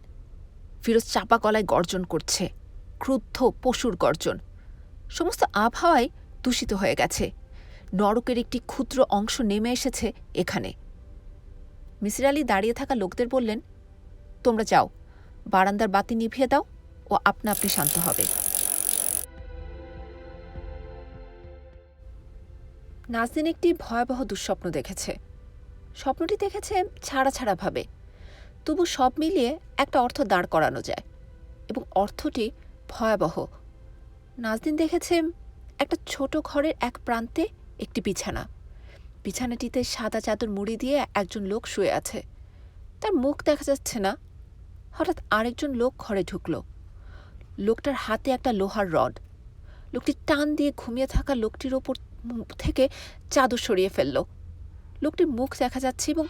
ফিরোজ চাপা গলায় গর্জন করছে, ক্রুদ্ধ পশুর গর্জন। সমস্ত আবহাওয়ায় দূষিত হয়ে গেছে। নরকের একটি ক্ষুদ্র অংশ নেমে এসেছে এখানে। মিসির আলি দাঁড়িয়ে থাকা লোকদের বললেন, তোমরা যাও, বারান্দার বাতি নিভিয়ে দাও, ও আপনা আপনি শান্ত হবে। নাজনীন একটি ভয়াবহ দুঃস্বপ্ন দেখেছে। স্বপ্নটি দেখেছে ছাড়া ছাড়া ভাবে, তবু সব মিলিয়ে একটা অর্থ দাঁড় করানো যায়, এবং অর্থটি ভয়াবহ। নাজনীন দেখেছে একটা ছোট ঘরের এক প্রান্তে একটি বিছানা। বিছানাটিতে সাদা চাদর মুড়ি দিয়ে একজন লোক শুয়ে আছে। তার মুখ দেখা যাচ্ছে না। হঠাৎ আরেকজন লোক ঘরে ঢুকল। লোকটার হাতে একটা লোহার রড। লোকটি টান দিয়ে ঘুমিয়ে থাকা লোকটির ওপর থেকে চাদর সরিয়ে ফেলল। লোকটির মুখ দেখা যাচ্ছে এবং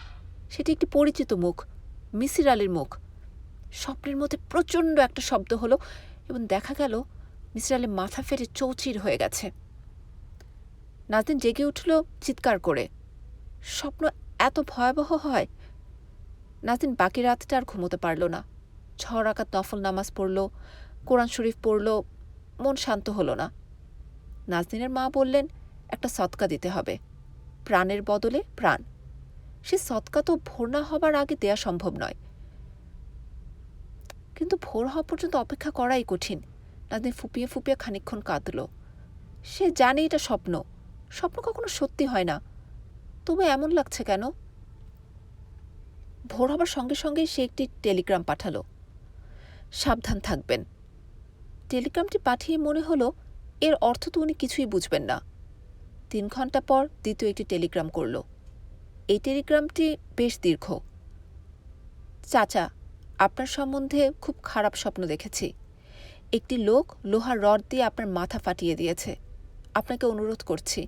সেটি একটি পরিচিত মুখ, মিসির আলির মুখ। স্বপ্নের মধ্যে প্রচণ্ড একটা শব্দ হলো এবং দেখা গেল মিসির আলির মাথা ফেটে চৌচির হয়ে গেছে। নাজনীন জেগে উঠল চিৎকার করে। স্বপ্ন এত ভয়াবহ হয়? নাজনীন বাকি রাতটা আর ঘুমোতে পারল না। 6 রাকাত নফল নামাজ পড়ল, কোরআন শরীফ পড়ল, মন শান্ত হলো না। নাজনীনের মা বললেন, একটা সদকা দিতে হবে, প্রাণের বদলে প্রাণ। সে সদকা তো ভোর না হবার আগে দেয়া সম্ভব নয়। কিন্তু ভোর হওয়া পর্যন্ত অপেক্ষা করাই কঠিন। নাজনীন ফুপিয়ে ফুপিয়ে খানিকক্ষণ কাঁদল। সে জানে এটা স্বপ্ন, স্বপ্ন কখনো সত্যি হয় না, তবু এমন লাগছে কেন? ভোর হবার সঙ্গে সঙ্গে সে একটি টেলিগ্রাম পাঠালো, সাবধান থাকবেন। টেলিগ্রামটি পাঠিয়ে মনে হলো এর অর্থ তো উনি কিছুই বুঝবেন না। 3 ঘন্টা পর দ্বিতীয় একটি টেলিগ্রাম করল। এই টেলিগ্রামটি বেশ দীর্ঘ। চাচা, আপনার সম্বন্ধে খুব খারাপ স্বপ্ন দেখেছি। একটি লোক লোহার রড দিয়ে আপনার মাথা ফাটিয়ে দিয়েছে। আপনাকে অনুরোধ করছি,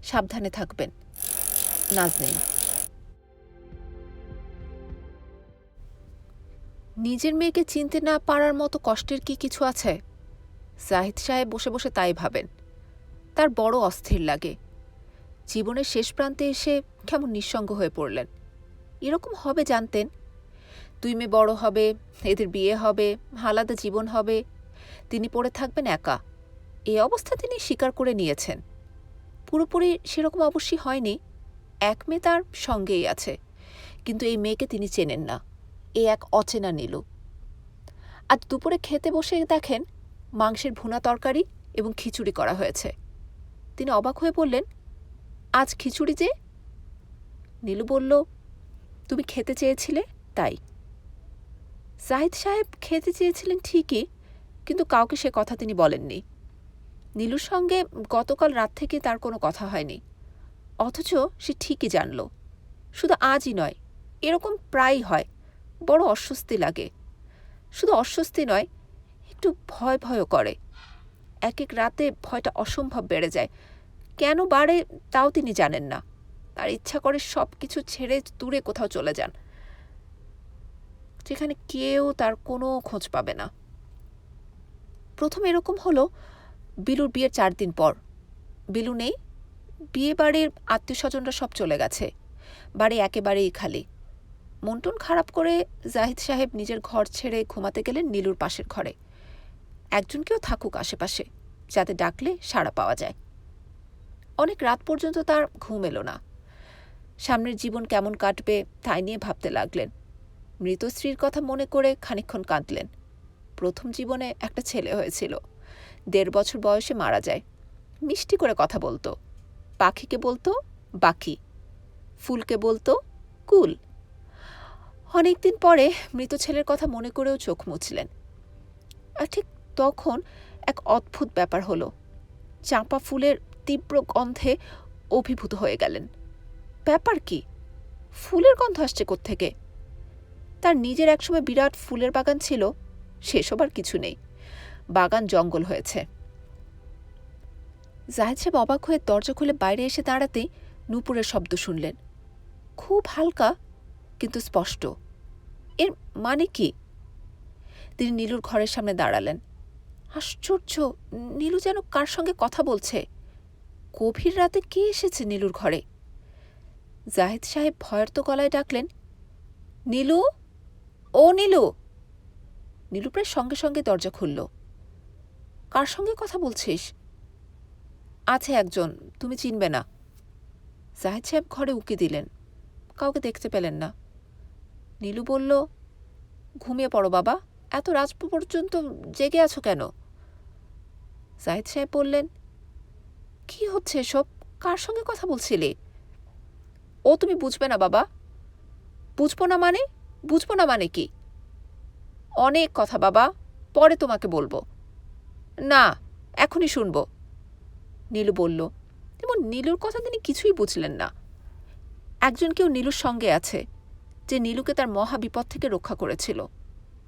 সাবধানে থাকবেন। নাজনীন। নিজের মেয়েকে চিনতে না পারার মতো কষ্টের কি কিছু আছে? জাহিদ সাহেব বসে বসে তাই ভাবেন। তার বড় অস্থির লাগে। জীবনের শেষ প্রান্তে এসে কেমন নিঃসঙ্গ হয়ে পড়লেন। এরকম হবে জানতেন। 2 মেয়ে বড় হবে, এদের বিয়ে হবে, আলাদা জীবন হবে, তিনি পড়ে থাকবেন একা। এই অবস্থা তিনি স্বীকার করে নিয়েছেন। পুরোপুরি সেরকম অবশ্যই হয়নি। 1 মেয়ে তার সঙ্গেই আছে, কিন্তু এই মেয়েকে তিনি চেনেন না। এই এক অচেনা নীলু। আজ দুপুরে খেতে বসে দেখেন মাংসের ভুনা তরকারি এবং খিচুড়ি করা হয়েছে। তিনি অবাক হয়ে বললেন, আজ খিচুড়ি যে? নীলু বলল, তুমি খেতে চেয়েছিলে তাই। জাহিদ সাহেব খেতে চেয়েছিলেন ঠিকই, কিন্তু কাউকে সে কথা তিনি বলেননি। নীলুর সঙ্গে গতকাল রাত থেকে তার কোনো কথা হয়নি, অথচ সে ঠিকই জানল। শুধু আজই নয়, এরকম প্রায়ই হয়। বড় অস্বস্তি লাগে। শুধু অস্বস্তি নয়, একটু ভয় ভয়ও করে। এক এক রাতে ভয়টা অসম্ভব বেড়ে যায়। কেন বাড়ে তাও তিনি জানেন না। তার ইচ্ছা করে সব কিছু ছেড়ে দূরে কোথাও চলে যান, যেখানে কেউ তার কোনো খোঁজ পাবে না। প্রথম এরকম হলো বিলুর বিয়ের 4 দিন পর। বিলু নেই। বিয়ে বাড়ির আত্মীয় স্বজনরা সব চলে গেছে। বাড়ি একেবারেই খালি। মন টন খারাপ করে জাহিদ সাহেব নিজের ঘর ছেড়ে ঘুমাতে গেলেন নীলুর পাশের ঘরে। একজন কেউ থাকুক আশেপাশে, যাতে ডাকলে সাড়া পাওয়া যায়। অনেক রাত পর্যন্ত তার ঘুম এলো না। সামনের জীবন কেমন কাটবে তাই নিয়ে ভাবতে লাগলেন। মৃত স্ত্রীর কথা মনে করে খানিকক্ষণ কাঁদলেন। প্রথম জীবনে একটা ছেলে হয়েছিল, 1.5 বছর বয়সে মারা যায়। মিষ্টি করে কথা বলতো। পাখিকে বলতো বাকি, ফুলকে বলতো কুল। অনেকদিন পরে মৃত ছেলের কথা মনে করেও চোখ মুছলেন। আর ঠিক তখন এক অদ্ভুত ব্যাপার হলো। চাঁপা ফুলের তীব্র গন্ধে অভিভূত হয়ে গেলেন। ব্যাপার কি? ফুলের গন্ধ আসছে কোত্থেকে? তার নিজের একসময় বিরাট ফুলের বাগান ছিল, সেসব আর কিছু নেই। বাগান জঙ্গল হয়েছে। জাহিদ সাহেব অবাক হয়ে দরজা খুলে বাইরে এসে দাঁড়াতেই নূপুরের শব্দ শুনলেন। খুব হালকা কিন্তু স্পষ্ট। এর মানে কি? তিনি নীলুর ঘরের সামনে দাঁড়ালেন। আশ্চর্য, নীলু যেন কার সঙ্গে কথা বলছে। গভীর রাতে কে এসেছে নীলুর ঘরে? জাহিদ সাহেব ভয়ার্ত গলায় ডাকলেন, নীলু, ও নীলু। নীলু প্রায় সঙ্গে সঙ্গে দরজা খুলল। কার সঙ্গে কথা বলছিস? আছে একজন, তুমি চিনবে না। জাহিদ সাহেব ঘরে উকি দিলেন, কাউকে দেখতে পেলেন না। নীলু বলল, ঘুমিয়ে পড়ো বাবা, এত রাত পর্যন্ত জেগে আছো কেন? জাহিদ সাহেব বললেন, কি হচ্ছে এসব? কার সঙ্গে কথা বলছিলে? ও তুমি বুঝবে না বাবা। বুঝবো না মানে কি? অনেক কথা বাবা, পরে তোমাকে বলবো। না, এখনই শুনবো, নীলু বলল। এবং নীলুর কথা তিনি কিছুই বুঝলেন না। একজন কেউ নীলুর সঙ্গে আছে, যে নীলুকে তার মহা বিপদ থেকে রক্ষা করেছিল।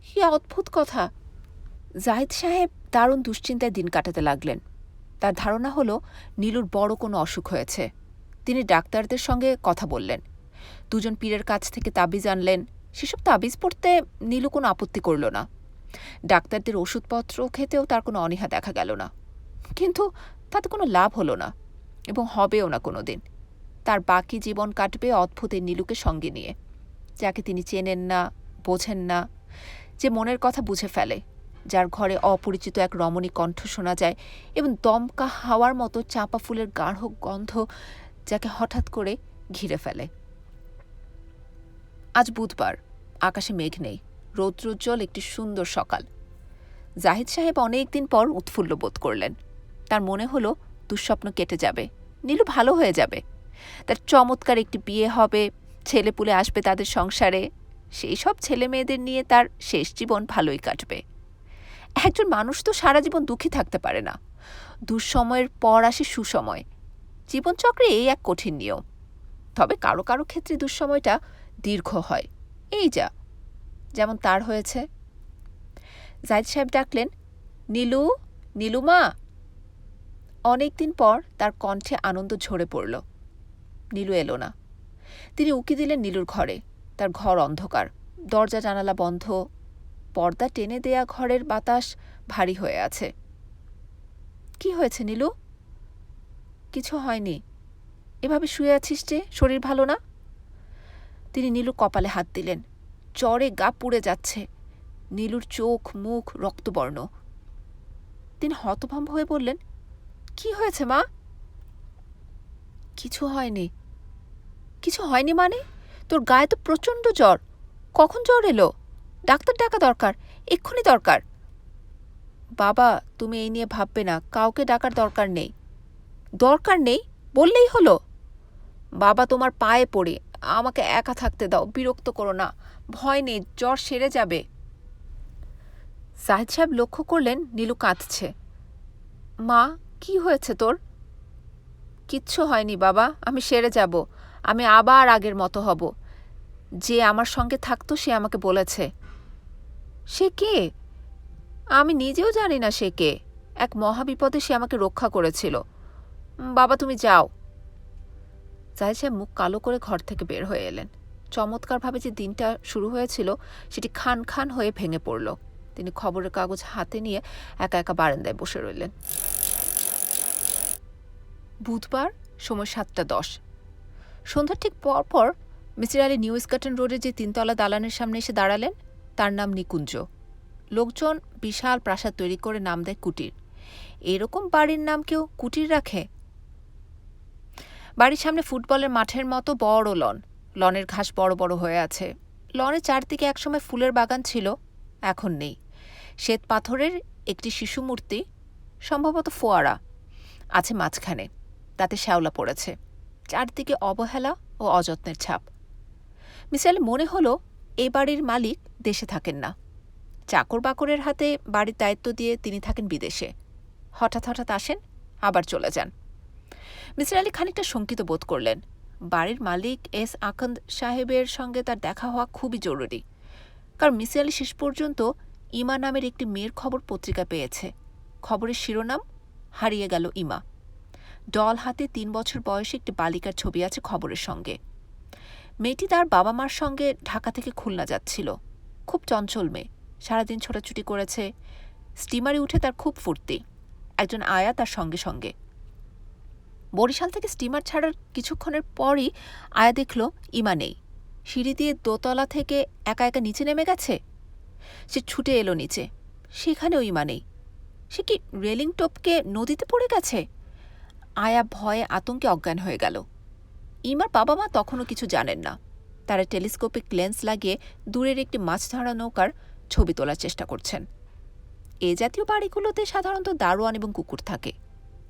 কি অদ্ভুত কথা! জাহিদ সাহেব দারুণ দুশ্চিন্তায় দিন কাটাতে লাগলেন। তার ধারণা হলো নীলুর বড় কোনো অসুখ হয়েছে। তিনি ডাক্তারদের সঙ্গে কথা বললেন, দুজন পীরের কাছ থেকে তাবিজ আনলেন। সেসব তাবিজ পড়তে নীলু কোনো আপত্তি করল না। ডাক্তারদের ওষুধপত্র খেতেও তার কোনো অনীহা দেখা গেল না। কিন্তু তাতে কোনো লাভ হলো না, এবং হবেও না কোনো দিন। তার বাকি জীবন কাটবে অদ্ভুত এই নীলুকে সঙ্গে নিয়ে, যাকে তিনি চেনেন না, বোঝেন না, যে মনের কথা বুঝে ফেলে, যার ঘরে অপরিচিত এক রমণী কণ্ঠ শোনা যায় এবং দমকা হাওয়ার মতো চাঁপা ফুলের গাঢ় গন্ধ যাকে হঠাৎ করে ঘিরে ফেলে। আজ বুধবার, আকাশে মেঘ নেই, রৌদ্রোজ্জ্বল একটি সুন্দর সকাল। জাহিদ সাহেব অনেক দিন পর উৎফুল্ল বোধ করলেন। তার মনে হলো দুঃস্বপ্ন কেটে যাবে, নীলু ভালো হয়ে যাবে, তার চমৎকার একটি বিয়ে হবে, ছেলেপুলে আসবে তাদের সংসারে। সেই সব ছেলে মেয়েদের নিয়ে তার শেষ জীবন ভালোই কাটবে। একজন মানুষ তো সারা জীবন দুঃখী থাকতে পারে না। দুঃসময়ের পর আসে সুসময়। জীবনচক্রে এই এক কঠিন নিয়ম। তবে কারো কারো ক্ষেত্রে দুঃসময়টা দীর্ঘ হয়, এই যেমন তার হয়েছে। জাহিদ সাহেব ডাকলেন, নীলু, নীলুমা। অনেকদিন পর তার কণ্ঠে আনন্দ ঝরে পড়ল। নীলু এলো না। তিনি উকি দিলেন নীলুর ঘরে। তার ঘর অন্ধকার, দরজা জানালা বন্ধ, পর্দা টেনে দেয়া ঘরের বাতাস ভারী হয়ে আছে। কি হয়েছে নীলু? কিছু হয়নি। এভাবে শুয়ে আছিস যে, শরীর ভালো না? তিনি নীলুর কপালে হাত দিলেন। জ্বরে গা পুড়ে যাচ্ছে। নীলুর চোখ মুখ রক্তবর্ণ। তিনি হতভম্ব হয়ে বললেন, কি হয়েছে মা? কিছু হয়নি। কিছু হয়নি মানে? তোর গায়ে তো প্রচণ্ড জ্বর। কখন জ্বর এলো? ডাক্তার ডাকা দরকার, এক্ষুনি দরকার। বাবা, তুমি এই নিয়ে ভাববে না, কাউকে ডাকার দরকার নেই। দরকার নেই বললেই হলো? বাবা, তোমার পায়ে পড়ে, আমাকে একা থাকতে দাও, বিরক্ত করো না। ভয় নেই, জ্বর সেরে যাবে। জাহিদ সাহেব লক্ষ্য করলেন নীলু কাঁদছে। মা, কি হয়েছে তোর? কিচ্ছু হয়নি বাবা, আমি সেরে যাব। আমি আবার আগের মতো হব। যে আমার সঙ্গে থাকতো সে আমাকে বলেছে। সে কে? আমি নিজেও জানি না সে কে। এক মহাবিপদে সে আমাকে রক্ষা করেছিল। বাবা, তুমি যাও। জাহিদ সাহেব মুখ কালো করে ঘর থেকে বের হয়ে এলেন। চমৎকারভাবে যে দিনটা শুরু হয়েছিল সেটি খান খান হয়ে ভেঙে পড়ল। তিনি খবরের কাগজ হাতে নিয়ে একা একা বারান্দায় বসে রইলেন। বুধবার, সময় 7:10। সন্ধ্যার ঠিক পরপর মিসির আলী নিউ ইস্কাটন রোডে যে 3তলা দালানের সামনে এসে দাঁড়ালেন, তার নাম নিকুঞ্জ। লোকজন বিশাল প্রাসাদ তৈরি করে নাম দেয় কুটির। এরকম বাড়ির নাম কেউ কুটির রাখে? বাড়ির সামনে ফুটবলের মাঠের মতো বড় লন। লনের ঘাস বড় বড় হয়ে আছে। লনের চারদিকে একসময় ফুলের বাগান ছিল, এখন নেই। শ্বেত পাথরের একটি শিশু মূর্তি, সম্ভবত ফোয়ারা, আছে মাঝখানে। তাতে শ্যাওলা পড়েছে। চারদিকে অবহেলা ও অযত্নের ছাপ। মিসির আলী মনে হলো এই বাড়ির মালিক দেশে থাকেন না। চাকর বাকরের হাতে বাড়ির দায়িত্ব দিয়ে তিনি থাকেন বিদেশে। হঠাৎ হঠাৎ আসেন, আবার চলে যান। মিসির আলী খানিকটা শঙ্কিত বোধ করলেন। বাড়ির মালিক এস আকন্দ সাহেবের সঙ্গে তার দেখা হওয়া খুবই জরুরি। কারণ মিসির আলী শেষ পর্যন্ত ইমা নামের একটি মেয়ের খবর পত্রিকা পেয়েছে। খবরের শিরোনাম, হারিয়ে গেল ইমা। ডল হাতে 3 বছর বয়সী একটি বালিকার ছবি আছে খবরের সঙ্গে। মেয়েটি তার বাবা মার সঙ্গে ঢাকা থেকে খুলনা যাচ্ছিল। খুব চঞ্চল মেয়ে, সারাদিন ছোটাছুটি করেছে। স্টিমারে উঠে তার খুব ফুর্তি। একজন আয়া তার সঙ্গে সঙ্গে। বরিশাল থেকে স্টিমার ছাড়ার কিছুক্ষণের পরই আয়া দেখল ইমা নেই। সিঁড়ি দিয়ে দোতলা থেকে একা একা নিচে নেমে গেছে। সে ছুটে এলো নিচে। সেখানেও ইমা নেই। সে কি রেলিং টপকে নদীতে পড়ে গেছে? আয়া ভয়ে আতঙ্কে অজ্ঞান হয়ে গেল। ইমার বাবা মা তখনও কিছু জানেন না। তারা টেলিস্কোপিক লেন্স লাগিয়ে দূরের একটি মাছ ধরা নৌকার ছবি তোলার চেষ্টা করছেন। এ জাতীয় বাড়িগুলোতে সাধারণত দারোয়ান এবং কুকুর থাকে,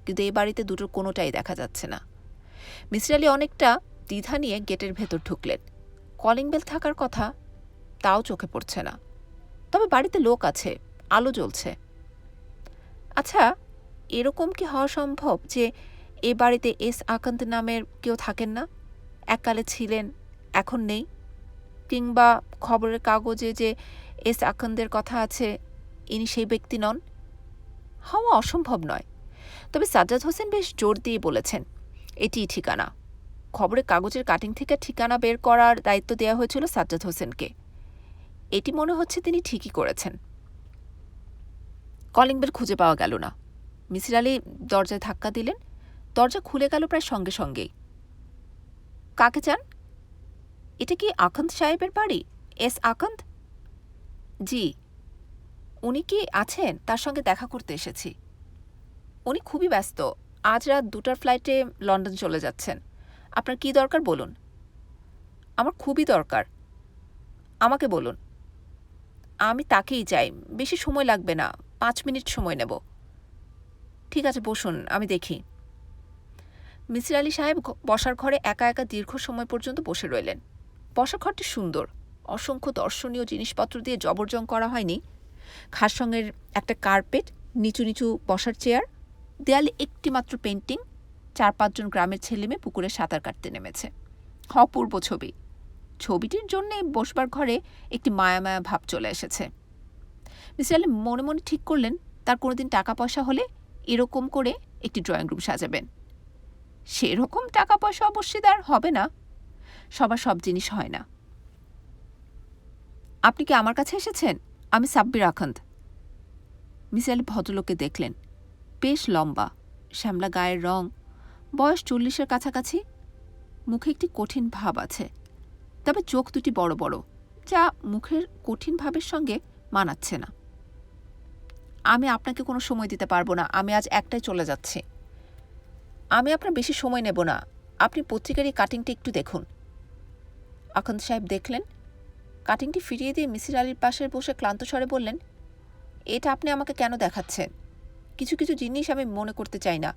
কিন্তু এই বাড়িতে দুটোর কোনোটাই দেখা যাচ্ছে না। মিসির আলি অনেকটা দ্বিধা নিয়ে গেটের ভেতর ঢুকলেন। কলিং বেল থাকার কথা, তাও চোখে পড়ছে না। তবে বাড়িতে লোক আছে, আলো জ্বলছে। আচ্ছা, এরকম কি হওয়া সম্ভব যে এ বাড়িতে এস আকান্ত নামের কেউ থাকেন না? এককালে ছিলেন, এখন নেই? কিংবা খবরের কাগজে যে এস আকান্দের কথা আছে, ইনি সেই ব্যক্তি নন? হওয়া অসম্ভব নয়। তবে সাজ্জাদ হোসেন বেশ জোর দিয়ে বলেছেন এটিই ঠিকানা। খবরের কাগজের কাটিং থেকে ঠিকানা বের করার দায়িত্ব দেওয়া হয়েছিল সাজ্জাদ হোসেনকে। এটি মনে হচ্ছে তিনি ঠিকই করেছেন। কলিং বেল খুঁজে পাওয়া গেল না। মিসির আলি দরজায় ধাক্কা দিলেন। দরজা খুলে গেল প্রায় সঙ্গে সঙ্গেই। কাকে চান? এটা কি আকান্ত সাহেবের বাড়ি? এস আকান্ত? জি। উনি কি আছেন? তার সঙ্গে দেখা করতে এসেছি। উনি খুবই ব্যস্ত, আজ রাত 2টার ফ্লাইটে লন্ডন চলে যাচ্ছেন। আপনার কি দরকার বলুন। আমার খুবই দরকার। আমাকে বলুন। আমি তাকেই চাই, বেশি সময় লাগবে না, 5 মিনিট সময় নেব। ঠিক আছে, বসুন, আমি দেখি। মিসির আলি সাহেব বসার ঘরে একা একা দীর্ঘ সময় পর্যন্ত বসে রইলেন। বসার ঘরটি সুন্দর, অসংখ্য দর্শনীয় জিনিসপত্র দিয়ে জবরজং করা হয়নি। খাস সঙ্গের একটা কার্পেট, নিচু নিচু বসার চেয়ার, দেয়ালে একটি মাত্র পেন্টিং, 4-5 জন গ্রামের ছেলেমেয়ে পুকুরে সাঁতার কাটতে নেমেছে। অপূর্ব ছবি। ছবিটির জন্যে বসবার ঘরে একটি মায়া মায়া ভাব চলে এসেছে। মিসির আলি মনে মনে ঠিক করলেন তার কোনোদিন টাকা পয়সা হলে এরকম করে একটি ড্রয়িং রুম সাজাবেন। সেরকম টাকা পয়সা অবশ্যই তার হবে না, সবার সব জিনিস হয় না। আপনি কি আমার কাছে এসেছেন? আমি সাব্বির আকান্ত। মিসির আলি ভদ্রলোককে দেখলেন। বেশ লম্বা, শ্যামলা গায়ের রং, বয়স 40-এর কাছাকাছি। মুখে একটি কঠিন ভাব আছে, তবে চোখ দুটি বড় বড়, যা মুখের কঠিন ভাবের সঙ্গে মানাচ্ছে না। আমি আপনাকে কোনো সময় দিতে পারবো না, আমি আজ একটাই চলে যাচ্ছি। আমি আপনার বেশি সময় নেব না, আপনি পত্রিকার এই কাটিংটি একটু দেখুন। আকান্ত সাহেব দেখলেন। কাটিংটি ফিরিয়ে দিয়ে মিসির আলির পাশে বসে ক্লান্ত স্বরে বললেন, এটা আপনি আমাকে কেন দেখাচ্ছেন? কিছু কিছু জিনিস আমি মনে করতে চাই না,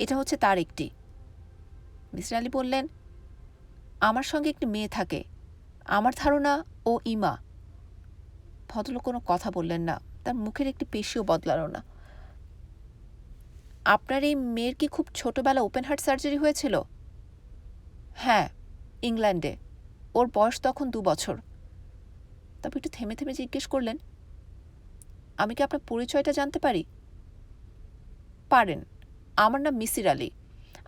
এটা হচ্ছে তার একটি। মিসির আলি বললেন, আমার সঙ্গে একটি মেয়ে থাকে, আমার ধারণা ও ইমা। ভদ্রলোক কোনো কথা বললেন না, তার মুখের একটি পেশিও বদলালো না। আপনার এই মেয়ের কি খুব ছোটবেলা ওপেন হার্ট সার্জারি হয়েছিল? হ্যাঁ, ইংল্যান্ডে। ওর বয়স তখন 2 বছর। তারপর একটু থেমে থেমে জিজ্ঞেস করলেন, আমি কি আপনার পরিচয়টা জানতে পারি? পারেন। আমার নাম মিসির আলি,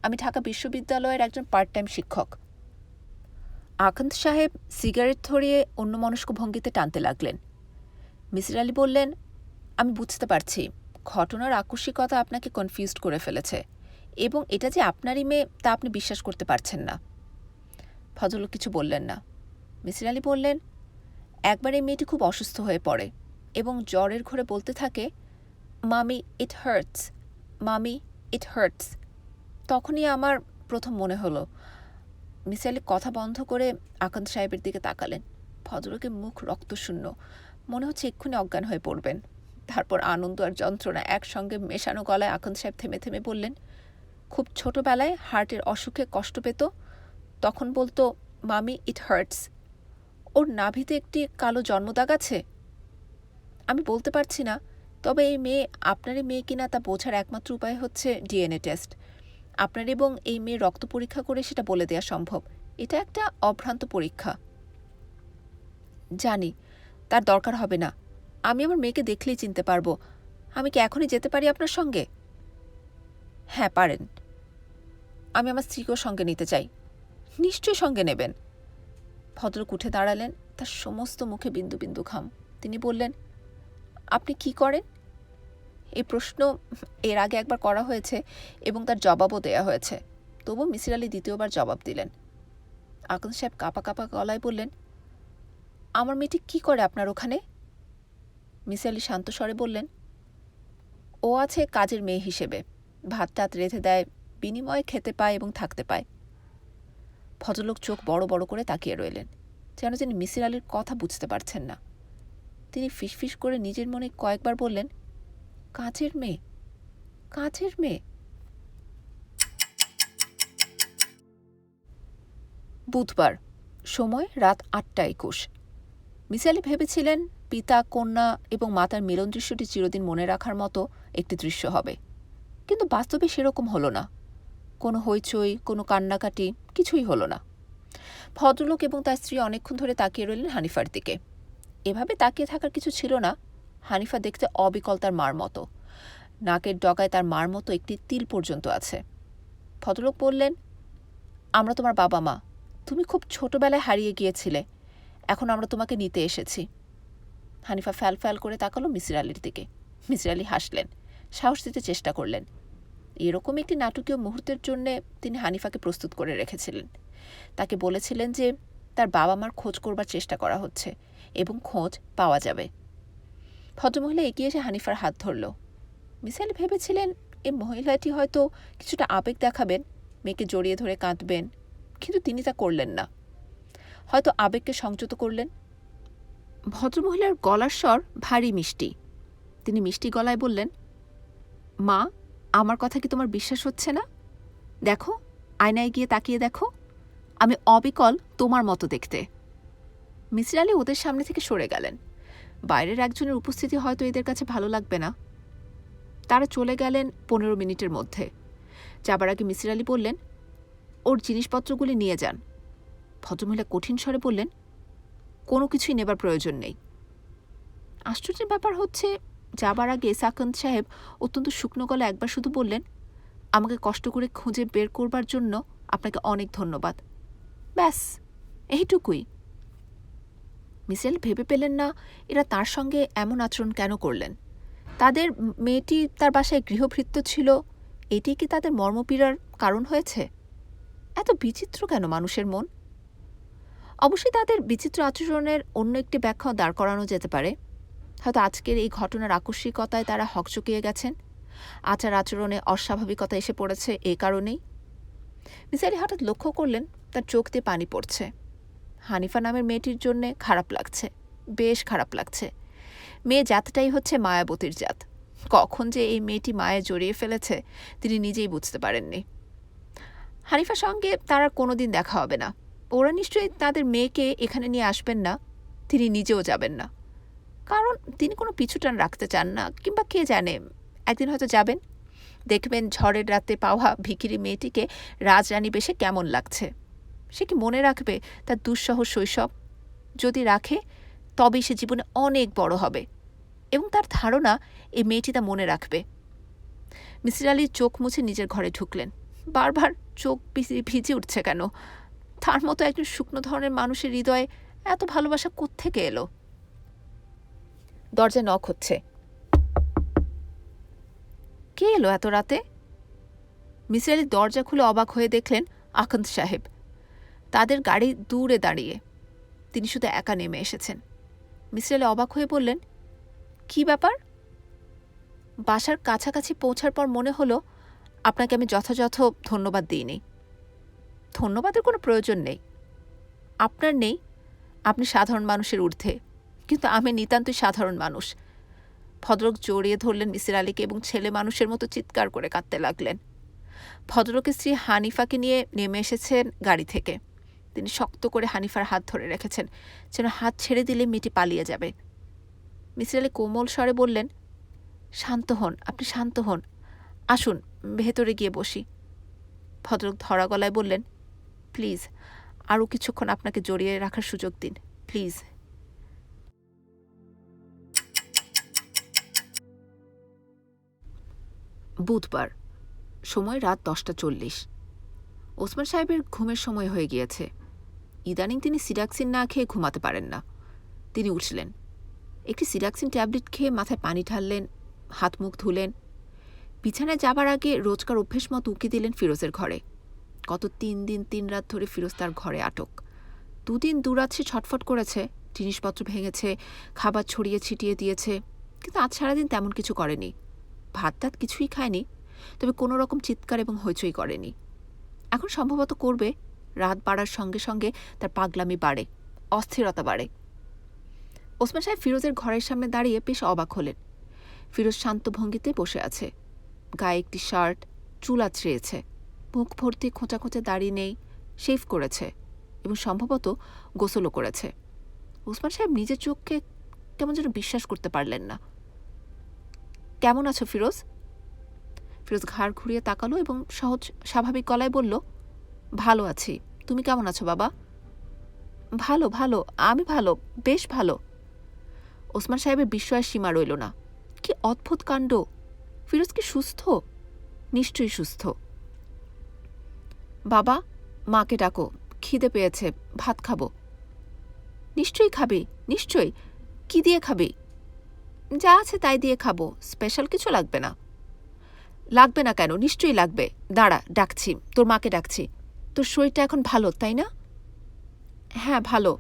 আমি ঢাকা বিশ্ববিদ্যালয়ের একজন পার্ট টাইম শিক্ষক। আকান্ত সাহেব সিগারেট ধরিয়ে অন্যমনস্ক ভঙ্গিতে টানতে লাগলেন। মিসির আলি বললেন, আমি বুঝতে পারছি ঘটনার আকস্মিকতা আপনাকে কনফিউজড করে ফেলেছে, এবং এটা যে আপনারই মেয়ে তা আপনি বিশ্বাস করতে পারছেন না। ভদ্রলোক কিছু বললেন না। মিসির আলি বললেন, একবার এই মেয়েটি খুব অসুস্থ হয়ে পড়ে এবং জ্বরের ঘোরে বলতে থাকে, মামি ইট হার্টস, মামি ইট হার্টস। তখনই আমার প্রথম মনে হলো। মিসির আলি কথা বন্ধ করে আকান্ত সাহেবের দিকে তাকালেন। ভদ্রলোকের মুখ রক্তশূন্য, মনে হচ্ছে এক্ষুনি অজ্ঞান হয়ে পড়বেন। তারপর আনন্দ আর যন্ত্রণা একসঙ্গে মেশানো গলায় আকান্ত সাহেব থেমে থেমে বললেন, খুব ছোটবেলায় হার্টের অসুখে কষ্ট পেত, তখন বলতো মামি ইট হার্টস। ওর নাভিতে একটি কালো জন্মদাগ আছে। আমি বলতে পারছি না, তবে এই মেয়ে আপনারই মেয়ে কিনা তা বোঝার একমাত্র উপায় হচ্ছে ডিএনএ টেস্ট। আপনার এবং এই মেয়ে রক্ত পরীক্ষা করে সেটা বলে দেওয়া সম্ভব। এটা একটা অভ্রান্ত পরীক্ষা। জানি, তার দরকার হবে না, আমি আমার মেয়েকে দেখলেই চিনতে পারবো। আমি কি এখনই যেতে পারি আপনার সঙ্গে? হ্যাঁ, পারেন। আমি আমার স্ত্রীকেও সঙ্গে নিতে চাই। নিশ্চয়ই সঙ্গে নেবেন। ভদ্রলোক উঠে দাঁড়ালেন, তার সমস্ত মুখে বিন্দু বিন্দু ঘাম। তিনি বললেন, আপনি কি করেন? এই প্রশ্ন এর আগে একবার করা হয়েছে এবং তার জবাবও দেয়া হয়েছে। তবু মিসির আলি দ্বিতীয়বার জবাব দিলেন। আকান্ত সাহেব কাঁপা কাঁপা গলায় বললেন, আমার মেয়েটি কি করে আপনার ওখানে? মিসির আলি শান্ত স্বরে বললেন, ও আছে কাজের মেয়ে হিসেবে, ভাত টাত রেঁধে দেয়, বিনিময়ে খেতে পায় এবং থাকতে পায়। ভদ্রলোক চোখ বড় বড় করে তাকিয়ে রইলেন, যেন তিনি মিসির আলির কথা বুঝতে পারছেন না। তিনি ফিসফিস করে নিজের মনে কয়েকবার বললেন, কাজের মেয়ে, কাজের মেয়ে। বুধবার, সময় রাত 8:21। মিসির আলি ভেবেছিলেন পিতা, কন্যা এবং মাতার মিলন দৃশ্যটি চিরদিন মনে রাখার মতো একটি দৃশ্য হবে, কিন্তু বাস্তবে সেরকম হলো না। কোনো হইচই, কোনো কান্নাকাটি কিছুই হলো না। ভদ্রলোক এবং তার স্ত্রী অনেকক্ষণ ধরে তাকিয়ে রইলেন হানিফার দিকে। এভাবে তাকিয়ে থাকার কিছু ছিল না। হানিফা দেখতে অবিকল তার মার মতো, নাকের ডগায় তার মার মতো একটি তিল পর্যন্ত আছে। ভদ্রলোক বললেন, আমরা তোমার বাবা মা, তুমি খুব ছোটবেলায় হারিয়ে গিয়েছিলে, এখন আমরা তোমাকে নিতে এসেছি। হানিফা ফ্যাল ফ্যাল করে তাকালো মিসির আলির দিকে। মিসির আলি হাসলেন, সাহস দিতে চেষ্টা করলেন। এরকম একটি নাটকীয় মুহূর্তের জন্যে তিনি হানিফাকে প্রস্তুত করে রেখেছিলেন। তাকে বলেছিলেন যে তার বাবা মার খোঁজ করবার চেষ্টা করা হচ্ছে এবং খোঁজ পাওয়া যাবে। ভদ্রমহিলা এগিয়ে এসে হানিফার হাত ধরল। মিসির আলি ভেবেছিলেন এই মহিলাটি হয়তো কিছুটা আবেগ দেখাবেন, মেয়েকে জড়িয়ে ধরে কাঁদবেন, কিন্তু তিনি তা করলেন না। হয়তো আবেগকে সংযত করলেন। ভদ্রমহিলার গলার স্বর ভারী মিষ্টি। তিনি মিষ্টি গলায় বললেন, মা, আমার কথা কি তোমার বিশ্বাস হচ্ছে না? দেখো, আয়নায় গিয়ে তাকিয়ে দেখো, আমি অবিকল তোমার মতো দেখতে। মিসির আলি ওদের সামনে থেকে সরে গেলেন। বাইরের একজনের উপস্থিতি হয়তো এদের কাছে ভালো লাগবে না। তারা চলে গেলেন 15 মিনিটের মধ্যে। যাবার আগে মিসির আলি বললেন, ওর জিনিসপত্রগুলি নিয়ে যান। ভদ্রমহিলা কঠিন স্বরে বললেন, কোনো কিছুই নেবার প্রয়োজন নেই। আশ্চর্যের ব্যাপার হচ্ছে, যাবার আগে সাকন্দ সাহেব অত্যন্ত শুকনো গলা একবার শুধু বললেন, আমাকে কষ্ট করে খুঁজে বের করবার জন্য আপনাকে অনেক ধন্যবাদ। ব্যাস, এইটুকুই। মিসির আলি ভেবে পেলেন না এরা তার সঙ্গে এমন আচরণ কেন করলেন। তাদের মেয়েটি তার বাসায় গৃহভৃত্য ছিল, এটি কি তাদের মর্মপীড়ার কারণ হয়েছে? এত বিচিত্র কেন মানুষের মন? অবশ্যই তাদের বিচিত্র আচরণের অন্য একটি ব্যাখ্যাও দাঁড় করানো যেতে পারে। হয়তো আজকের এই ঘটনার আকস্মিকতায় তারা হকচকিয়ে গেছেন, আচার আচরণে অস্বাভাবিকতা এসে পড়েছে এই কারণেই। মিসির আলি হঠাৎ লক্ষ্য করলেন তার চোখ দিয়ে পানি পড়ছে। হানিফা নামের মেয়েটির জন্যে খারাপ লাগছে, বেশ খারাপ লাগছে। মেয়ে জাতটাই হচ্ছে মায়াবতীর জাত। কখন যে এই মেয়েটি মায়ে জড়িয়ে ফেলেছে তিনি নিজেই বুঝতে পারেননি। হানিফার সঙ্গে তার আর কোনোদিন দেখা হবে না। ওরা নিশ্চয়ই তাদের মেয়েকে এখানে নিয়ে আসবেন না, তিনি নিজেও যাবেন না, কারণ তিনি কোনো পিছুটান রাখতে চান না, কিংবা কে জানে একদিন হয়তো যাবেন, দেখবেন ঝড়ের রাতে পাওয়া ভিখিরি মেয়েটিকে রাজরানী বেশে কেমন লাগছে। সে কি মনে রাখবে তার দুঃসহ শৈশব? যদি রাখে তবেই সে জীবনে অনেক বড় হবে, এবং তার ধারণা এই মেয়েটি তা মনে রাখবে। মিসির আলি চোখ মুছে নিজের ঘরে ঢুকলেন। বারবার চোখ ভিজে উঠছে কেন? তার মতো একজন শুকনো ধরনের মানুষের হৃদয়ে এত ভালোবাসা কোত্থেকে এলো? দরজায় নক হচ্ছে। কে এলো এত রাতে? মিসির আলি দরজা খুলে অবাক হয়ে দেখলেন আখন্দ সাহেব। তাদের গাড়ি দূরে দাঁড়িয়ে, তিনি শুধু একা নেমে এসেছেন। মিসির আলি অবাক হয়ে বললেন, কি ব্যাপার? বাসার কাছাকাছি পৌঁছার পর মনে হলো আপনাকে আমি যথাযথ ধন্যবাদ দিইনি। ধন্যবাদের কোনো প্রয়োজন নেই। আপনার নেই, আপনি সাধারণ মানুষের ঊর্ধ্বে, কিন্তু আমি নিতান্তই সাধারণ মানুষ। ভদ্রলোক জড়িয়ে ধরলেন মিসির আলিকে এবং ছেলে মানুষের মতো চিৎকার করে কাঁদতে লাগলেন। ভদ্রলোকের স্ত্রী হানিফাকে নিয়ে নেমে এসেছেন গাড়ি থেকে। তিনি শক্ত করে হানিফার হাত ধরে রেখেছেন, যেন হাত ছেড়ে দিলে মেয়েটি পালিয়ে যাবে। মিসির আলি কোমল স্বরে বললেন, শান্ত হন, আপনি শান্ত হন, আসুন ভেতরে গিয়ে বসি। ভদ্রলোক ধরা গলায় বললেন, প্লিজ আরও কিছুক্ষণ আপনাকে জড়িয়ে রাখার সুযোগ দিন, প্লিজ। বুধবার, সময় রাত 10:40। ওসমান সাহেবের ঘুমের সময় হয়ে গিয়েছে। ইদানিং তিনি সিডাক্সিন না খেয়ে ঘুমাতে পারেন না। তিনি উঠলেন, একটি সিডাক্সিন ট্যাবলেট খেয়ে মাথায় পানি ঢাললেন, হাত মুখ ধুলেন। বিছানায় যাবার আগে রোজকার অভ্যেস মতো উকি দিলেন ফিরোজের ঘরে। গত 3 দিন 3 রাত ধরে ফিরোজ তার ঘরে আটক। 2 দিন 2 রাত সে ছটফট করেছে, জিনিসপত্র ভেঙেছে, খাবার ছড়িয়ে ছিটিয়ে দিয়েছে, কিন্তু আজ সারাদিন তেমন কিছু করেনি। ভাত টাত কিছুই খায়নি, তবে কোনো রকম চিৎকার এবং হইচই করেনি। এখন সম্ভবত করবে। রাত বাড়ার সঙ্গে সঙ্গে তার পাগলামি বাড়ে, অস্থিরতা বাড়ে। ওসমান সাহেব ফিরোজের ঘরের সামনে দাঁড়িয়ে বেশ অবাক হলেন। ফিরোজ শান্ত ভঙ্গিতে বসে আছে, গায়ে একটি শার্ট, চুল আছড়িয়েছে, মুখ ভর্তি খোঁচা খোঁচা দাড়ি নেই, শেভ করেছে এবং সম্ভবত গোসলও করেছে। ওসমান সাহেব নিজের চোখকে কেমন যেন বিশ্বাস করতে পারলেন না। কেমন আছো ফিরোজ? ফিরোজ ঘাড় ঘুরিয়ে তাকালো এবং সহজ স্বাভাবিক গলায় বলল, ভালো আছি। তুমি কেমন আছো বাবা? ভালো ভালো, আমি ভালো, বেশ ভালো। ওসমান সাহেবের বিস্ময়ের সীমা রইল না। কি অদ্ভুত কাণ্ড! ফিরোজ কি সুস্থ? নিশ্চয়ই সুস্থ। বাবা, মাকে ডাকো, খিদে পেয়েছে, ভাত খাবো। নিশ্চয়ই খাবি, নিশ্চয়ই। কি দিয়ে খাবি? যা আছে তাই দিয়ে খাবো, স্পেশাল কিছু লাগবে না। লাগবে না কেন? নিশ্চয়ই লাগবে। দাঁড়া, ডাকছি, তোর মাকে ডাকছি। তোর শরীরটা এখন ভালো, তাই না? হ্যাঁ, ভালো।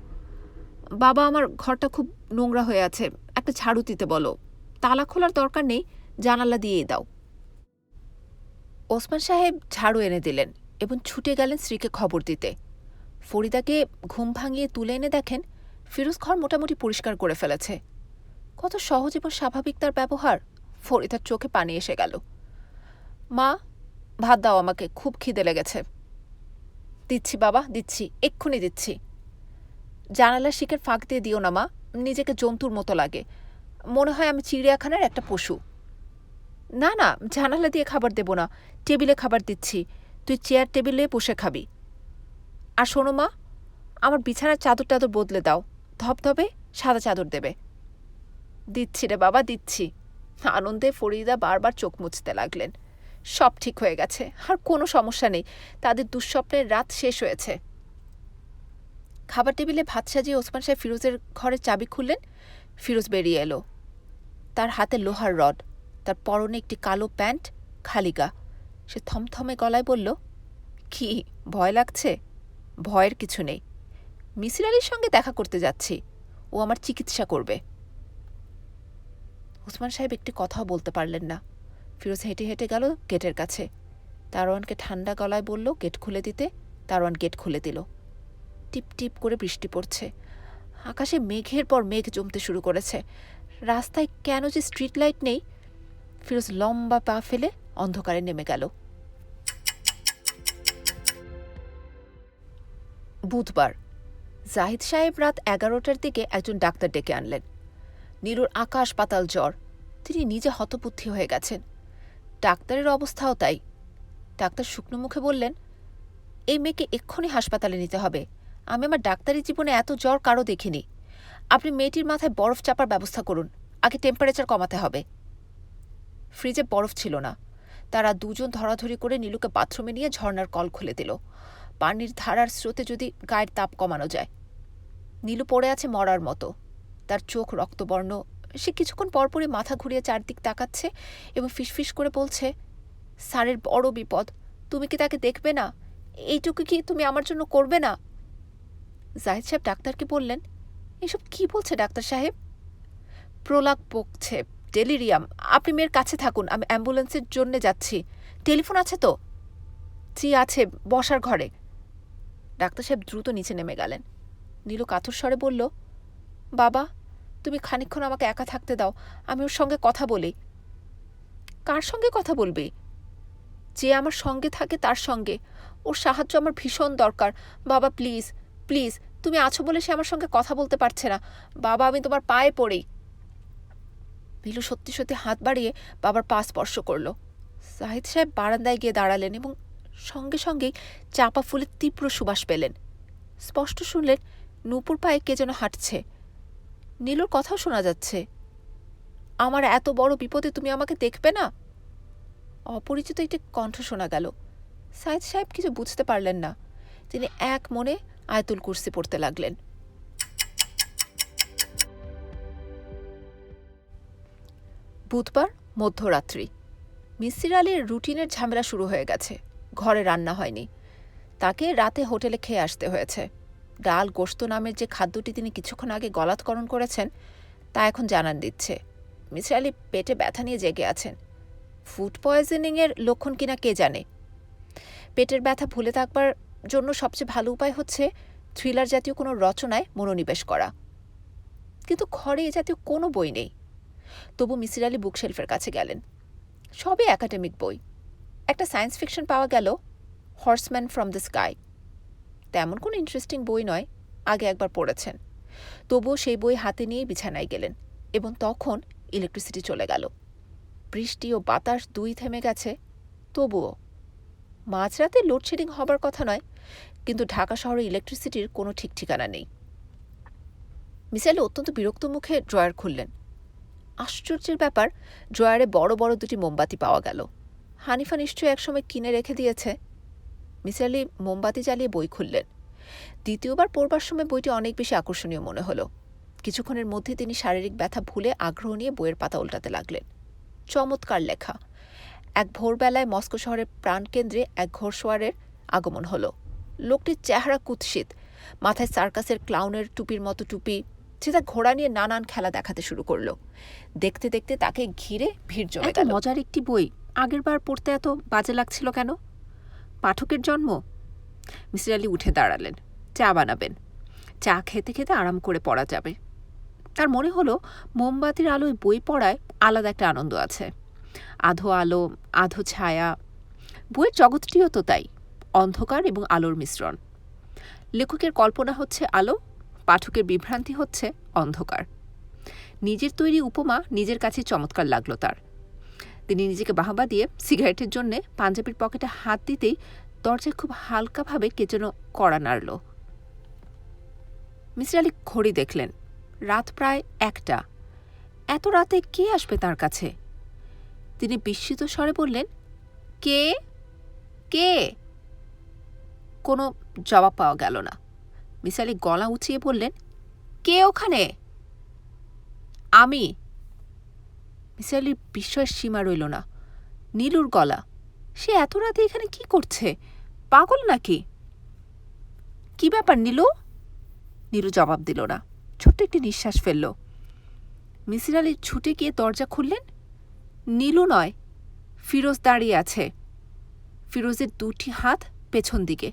বাবা, আমার ঘরটা খুব নোংরা হয়ে আছে, একটা ঝাড়ু দিতে বলো। তালা খোলার দরকার নেই, জানালা দিয়েই দাও। ওসমান সাহেব ঝাড়ু এনে দিলেন এবং ছুটে গেলেন স্ত্রীকে খবর দিতে। ফরিদাকে ঘুম ভাঙিয়ে তুলে এনে দেখেন ফিরোজ ঘর মোটামুটি পরিষ্কার করে ফেলেছে। কত সহজ এবং স্বাভাবিক তার ব্যবহার! ফরিদার চোখে পানি এসে গেল। মা, ভাত দাও আমাকে, খুব খিদে লেগেছে। দিচ্ছি বাবা, দিচ্ছি, এক্ষুনি দিচ্ছি। জানালার শিকের ফাঁক দিয়ে দিও না মা, নিজেকে জন্তুর মতো লাগে, মনে হয় আমি চিড়িয়াখানার একটা পশু। না না, জানালা দিয়ে খাবার দেব না, টেবিলে খাবার দিচ্ছি, তুই চেয়ার টেবিলে বসে খাবি। আর শোনো মা, আমার বিছানার চাদর টাদর বদলে দাও, ধবধবে সাদা চাদর দেবে। দিচ্ছি রে বাবা, দিচ্ছি। আনন্দে ফরিদা বারবার চোখ মুছতে লাগলেন। সব ঠিক হয়ে গেছে, আর কোনো সমস্যা নেই, তাদের দুঃস্বপ্নের রাত শেষ হয়েছে। খাবার টেবিলে ভাত সাজিয়ে ওসমান সাহেব ফিরোজের ঘরের চাবি খুললেন। ফিরোজ বেরিয়ে এলো। তার হাতে লোহার রড, তার পরনে একটি কালো প্যান্ট, খালি গা। সে থমথমে গলায় বলল, কি ভয় লাগছে? ভয়ের কিছু নেই, মিসির আলীর সঙ্গে দেখা করতে যাচ্ছি, ও আমার চিকিৎসা করবে। ওসমান সাহেব একটি কথাও বলতে পারলেন না। ফিরোজ হেঁটে হেঁটে গেল গেটের কাছে। দারোয়ানকে ঠান্ডা গলায় বলল গেট খুলে দিতে। দারোয়ান গেট খুলে দিল। টিপ টিপ করে বৃষ্টি পড়ছে। আকাশে মেঘের পর মেঘ জমতে শুরু করেছে। রাস্তায় কেন যে স্ট্রিট লাইট নেই! ফিরোজ লম্বা পা ফেলে অন্ধকারে নেমে গেল। বুধবার জাহিদ সাহেব রাত 11টার দিকে একজন ডাক্তার ডেকে আনলেন। নীলুর আকাশ পাতাল জ্বর, তিনি নিজে হতবুদ্ধি হয়ে গেছেন। ডাক্তারের অবস্থাও তাই। ডাক্তার শুকনো মুখে বললেন, এই মেয়েকে এক্ষুনি হাসপাতালে নিতে হবে। আমি আমার ডাক্তারি জীবনে এত জ্বর কারো দেখিনি। আপনি মেয়েটির মাথায় বরফ চাপার ব্যবস্থা করুন, আগে টেম্পারেচার কমাতে হবে। ফ্রিজে বরফ ছিল না। তারা দুজন ধরাধরি করে নীলুকে বাথরুমে নিয়ে ঝর্ণার কল খুলে দিল। পানির ধারার স্রোতে যদি গায়ের তাপ কমানো যায়। নীলু পড়ে আছে মরার মতো, তার চোখ রক্তবর্ণ। সে কিছুক্ষণ পরপরই মাথা ঘুরিয়ে চারদিক তাকাচ্ছে এবং ফিসফিস করে বলছে, স্যারের বড় বিপদ, তুমি কি তাকে দেখবে না? এইটুকু কি তুমি আমার জন্য করবে না? জাহিদ সাহেব ডাক্তারকে বললেন, এসব কি বলছে ডাক্তার সাহেব? প্রলাপ বকছে, ডেলিরিয়াম। আপনি মেয়ের কাছে থাকুন, আমি অ্যাম্বুলেন্সের জন্য যাচ্ছি। টেলিফোন আছে তো? জি আছে, বসার ঘরে। ডাক্তার সাহেব দ্রুত নিচে নেমে গেলেন। নীলু কাতর স্বরে বলল, বাবা, তুমি খানিকক্ষণ আমাকে একা থাকতে দাও, আমি ওর সঙ্গে কথা বলি। কার সঙ্গে কথা বলবি? যে আমার সঙ্গে থাকে তার সঙ্গে। ওর সাহায্য আমার ভীষণ দরকার। বাবা প্লিজ, প্লিজ, তুমি আছো বলে সে আমার সঙ্গে কথা বলতে পারছে না। বাবা, আমি তোমার পায়ে পড়ি। নীলু সত্যি সত্যি হাত বাড়িয়ে বাবার পা স্পর্শ করল। জাহিদ সাহেব বারান্দায় গিয়ে দাঁড়ালেন এবং সঙ্গে সঙ্গেই চাপা ফুলের তীব্র সুবাস পেলেন। স্পষ্ট শুনলেন নূপুর পায়ে কে যেন হাঁটছে। নীলুর কথাও শোনা যাচ্ছে, আমার এত বড় বিপদে তুমি আমাকে দেখবে না? অপরিচিত একটি কণ্ঠ শোনা গেল। জাহিদ সাহেব কিছু বুঝতে পারলেন না। তিনি এক মনে আয়াতুল কুরসি পড়তে লাগলেন। বুধবার মধ্যরাত্রি। মিসির আলীর রুটিনের ঝামেলা শুরু হয়ে গেছে। ঘরে রান্না হয়নি, তাকে রাতে হোটেলে খেয়ে আসতে হয়েছে। ডাল গোশত নামের যে খাদ্যটি তিনি কিছুক্ষণ আগে গলাৎকরণ করেছেন তা এখন জানান দিচ্ছে। মিসির আলি পেটে ব্যথা নিয়ে জেগে আছেন। ফুড পয়জনিংয়ের লক্ষণ কিনা কে জানে। পেটের ব্যথা ভুলে থাকবার জন্য সবচেয়ে ভালো উপায় হচ্ছে থ্রিলার জাতীয় কোনো রচনায় মনোনিবেশ করা। কিন্তু ঘরে এ জাতীয় কোনো বই নেই। তবু মিসির আলি বুকশেলফের কাছে গেলেন। সবই একাডেমিক বই। একটা সায়েন্স ফিকশন পাওয়া গেল, হর্সম্যান ফ্রম দ্য স্কাই। তেমন কোনো ইন্টারেস্টিং বই নয়, আগে একবার পড়েছেন। তবুও সেই বই হাতে নিয়ে বিছানায় গেলেন এবং তখন ইলেকট্রিসিটি চলে গেল। বৃষ্টি ও বাতাস দুই থেমে গেছে। তবুও মাঝরাতে লোডশেডিং হবার কথা নয়, কিন্তু ঢাকা শহরে ইলেকট্রিসিটির কোনো ঠিক ঠিকানা নেই। মিসির আলি অত্যন্ত বিরক্ত মুখে ড্রয়ার খুললেন। আশ্চর্যের ব্যাপার, ড্রয়ারে বড় বড় দুটি মোমবাতি পাওয়া গেল। হানিফা নিশ্চয়ই একসময় কিনে রেখে দিয়েছে। মিসির আলি মোমবাতি জ্বালিয়ে বই খুললেন। দ্বিতীয়বার পড়বার সময় বইটি অনেক বেশি আকর্ষণীয় মনে হলো। কিছুক্ষণের মধ্যে তিনি শারীরিক ব্যথা ভুলে আগ্রহ নিয়ে বইয়ের পাতা উল্টাতে লাগলেন। চমৎকার লেখা। এক ভোরবেলায় মস্কো শহরের প্রাণকেন্দ্রে এক ঘোড়সওয়ারের আগমন হলো। লোকটির চেহারা কুৎসিত, মাথায় সার্কাসের ক্লাউনের টুপির মতো টুপি। সে তার ঘোড়া নিয়ে নানান খেলা দেখাতে শুরু করলো। দেখতে দেখতে তাকে ঘিরে ভিড় জমে গেল। মজার একটি বই, আগের বার পড়তে এত বাজে লাগছিল কেন? পাঠকের জন্ম। মিসির আলি উঠে দাঁড়ালেন। চা বানাবেন। চা খেতে খেতে আরাম করে পড়া যাবে। তার মনে হলো মোমবাতির আলোয় বই পড়ায় আলাদা একটা আনন্দ আছে। আধো আলো, আধো ছায়া। বইয়ের জগৎটিও তো তাই, অন্ধকার এবং আলোর মিশ্রণ। লেখকের কল্পনা হচ্ছে আলো, পাঠকের বিভ্রান্তি হচ্ছে অন্ধকার। নিজের তৈরি উপমা নিজের কাছে চমৎকার লাগলো তার। তিনি নিজেকে বাহবা দিয়ে সিগারেটের জন্য পাঞ্জাবির পকেটে হাত দিতেই দরজায় খুব হালকাভাবে কে যেন কড়া নাড়ল। মিসির আলি ঘড়ি দেখলেন। রাত প্রায় 1টা। এত রাতে কে আসবে তার কাছে? তিনি বিস্মিত স্বরে বললেন, কে কে? কোনো জবাব পাওয়া গেল না। মিসির আলি গলা উঁচিয়ে বললেন, কে ওখানে? আমি। মিসির আলির বিস্ময়ের সীমা রইল না। নীলুর গলা। সে এত রাতে এখানে কি করছে? পাগল নাকি? কি ব্যাপার নীলু? নীলু জবাব দিল না, ছোট্ট একটি নিঃশ্বাস ফেলল। মিসির আলি ছুটে গিয়ে দরজা খুললেন। নীলু নয়, ফিরোজ দাঁড়িয়ে আছে। ফিরোজের দুটি হাত পেছন দিকে।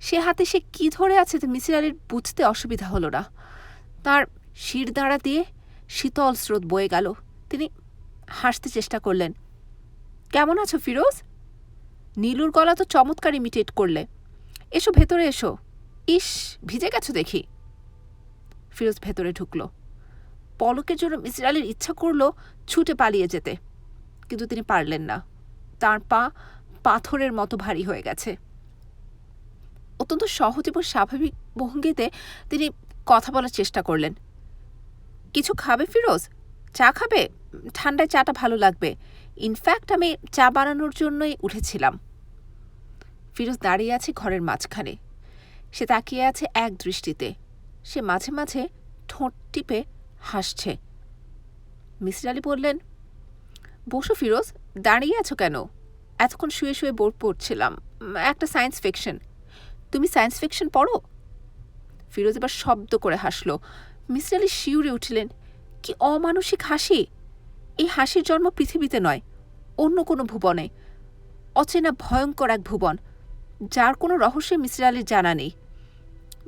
সে হাতে সে কি ধরে আছে তা মিসির আলির বুঝতে অসুবিধা হলো না। তার শির দাঁড়া দিয়ে শীতল স্রোত বয়ে গেল। তিনি হাসতে চেষ্টা করলেন। কেমন আছো ফিরোজ? নীলুর গলা তো চমৎকার ইমিটেট করলে। এসো ভেতরে এসো। ইস, ভিজে গেছো দেখি। ফিরোজ ভেতরে ঢুকল। পলকের জন্য মিসির আলির ইচ্ছা করল ছুটে পালিয়ে যেতে, কিন্তু তিনি পারলেন না। তার পা পাথরের মতো ভারী হয়ে গেছে। অত্যন্ত সহজ এবং স্বাভাবিক ভঙ্গিতে তিনি কথা বলার চেষ্টা করলেন। কিছু খাবে ফিরোজ? চা খাবে? ঠান্ডায় চাটা ভালো লাগবে। ইনফ্যাক্ট আমি চা বানানোর জন্যই উঠেছিলাম। ফিরোজ দাঁড়িয়ে আছে ঘরের মাঝখানে। সে তাকিয়ে আছে এক দৃষ্টিতে। সে মাঝে মাঝে ঠোঁট টিপে হাসছে। মিসির আলি বললেন, বসো ফিরোজ, দাঁড়িয়ে আছো কেন? এতক্ষণ শুয়ে শুয়ে বোর পড়ছিলাম, একটা সায়েন্স ফিকশন। তুমি সায়েন্স ফিকশন পড়ো? ফিরোজ এবার শব্দ করে হাসল। মিসির আলি শিউরে উঠলেন। কি অমানসিক হাসি! এই হাসির জন্ম পৃথিবীতে নয়, অন্য কোনো ভুবনে। অচেনা ভয়ঙ্কর এক ভুবন, যার কোনো রহস্যে মিসির আলির জানা নেই।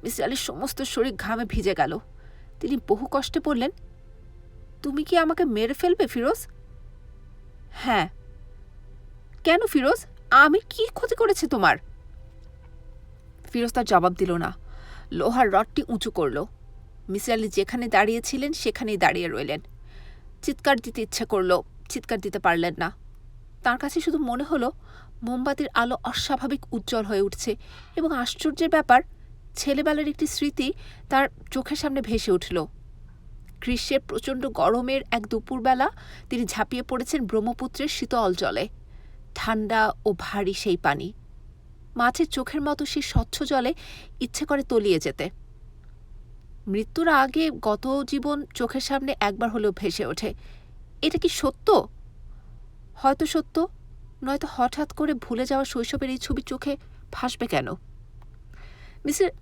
মিসির আলির সমস্ত শরীর ঘামে ভিজে গেল। তিনি বহু কষ্টে বললেন, তুমি কি আমাকে মেরে ফেলবে ফিরোজ? হ্যাঁ। কেন ফিরোজ? আমি কি ক্ষতি করেছি তোমার? ফিরোজ তার জবাব দিল না। লোহার রডটি উঁচু করল। মিসির আলি যেখানে দাঁড়িয়েছিলেন সেখানেই দাঁড়িয়ে রইলেন। চিৎকার দিতে ইচ্ছে করল, চিৎকার দিতে পারলেন না। তার কাছে শুধু মনে হলো মোমবাতির আলো অস্বাভাবিক উজ্জ্বল হয়ে উঠছে এবং আশ্চর্যের ব্যাপার, ছেলেবেলার একটি স্মৃতি তার চোখের সামনে ভেসে উঠল। গ্রীষ্মের প্রচণ্ড গরমের এক দুপুরবেলা তিনি ঝাঁপিয়ে পড়েছেন ব্রহ্মপুত্রের শীতল জলে। ঠান্ডা ও ভারী সেই পানি। মাছের চোখের মতো সেই স্বচ্ছ জলে ইচ্ছে করে তলিয়ে যেতে। মৃত্যুর আগে গত জীবন চোখের সামনে একবার হলেও ভেসে ওঠে। এটা কি সত্য? হয়তো সত্য, নয়তো হঠাৎ করে ভুলে যাওয়া শৈশবের এই ছবি চোখে ভাসবে কেন?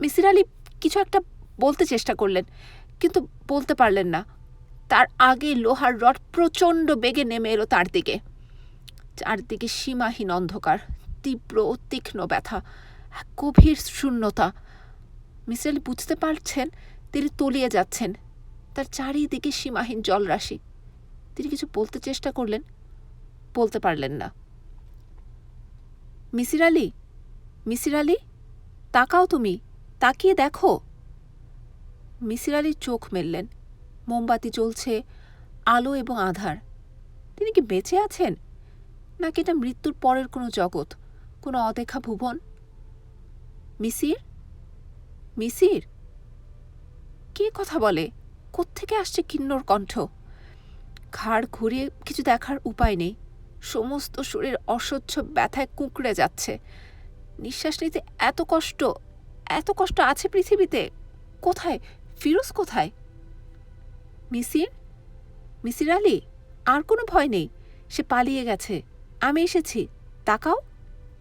মিসির আলি কিছু একটা বলতে চেষ্টা করলেন, কিন্তু বলতে পারলেন না। তার আগে লোহার রড প্রচণ্ড বেগে নেমে এলো তার দিকে। চারদিকে সীমাহীন অন্ধকার, তীব্র ও তীক্ষ্ণ ব্যথা, এক গভীর শূন্যতা। মিসির আলি বুঝতে পারছেন তিনি তলিয়ে যাচ্ছেন। তার চারিদিকে সীমাহীন জলরাশি। তিনি কিছু বলতে চেষ্টা করলেন, বলতে পারলেন না। মিসির আলি, মিসির আলি, তাকাও, তুমি তাকিয়ে দেখো। মিসির আলি চোখ মেললেন। মোমবাতি জ্বলছে, আলো এবং আধার। তিনি কি বেঁচে আছেন, নাকি এটা মৃত্যুর পরের কোনো জগৎ, কোনো অদেখা ভুবন? মিসির, মিসির, কে কথা বলে? কোত্থেকে আসছে কিন্নর কণ্ঠ? ঘাড় ঘুরিয়ে কিছু দেখার উপায় নেই। সমস্ত শরীর অসহ্য ব্যথায় কুঁকড়ে যাচ্ছে। নিঃশ্বাস নিতে এত কষ্ট, এত কষ্ট আছে পৃথিবীতে? কোথায় ফিরোজ, কোথায়? মিসির, মিসির আলি, আর কোনো ভয় নেই, সে পালিয়ে গেছে। আমি এসেছি, তাকাও,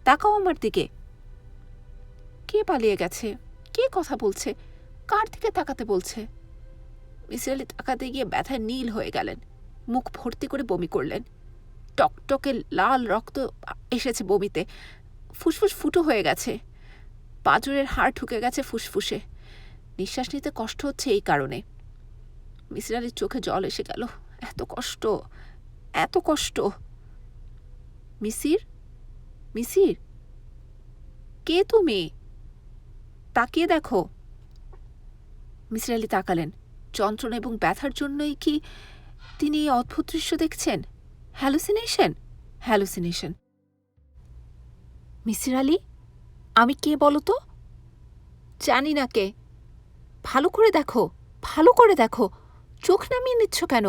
তাকাও আমার দিকে। কে পালিয়ে গেছে? কে কথা বলছে? কার দিকে তাকাতে বলছে? মিসির আলি তাকাতে গিয়ে ব্যথায় নীল হয়ে গেলেন। মুখ ভর্তি করে বমি করলেন। টকটকে লাল রক্ত এসেছে বমিতে। ফুসফুস ফুটো হয়ে গেছে। পাঁজরের হাড় ঢুকে গেছে ফুসফুসে। নিঃশ্বাস নিতে কষ্ট হচ্ছে এই কারণে। মিসির আলির চোখে জল এসে গেল। এত কষ্ট, এত কষ্ট। মিসির, মিসির, কে তুমি? তাকিয়ে দেখো। মিসির আলি তাকালেন। যন্ত্রণা এবং ব্যথার জন্যই কি তিনি এই অদ্ভুত দৃশ্য দেখছেন? Hallucination, hallucination. মিসির আলি, আমি কে বলো তো? জানি না কে। ভালো করে দেখো, ভালো করে দেখো। চোখ নামিয়ে নিচ্ছ কেন?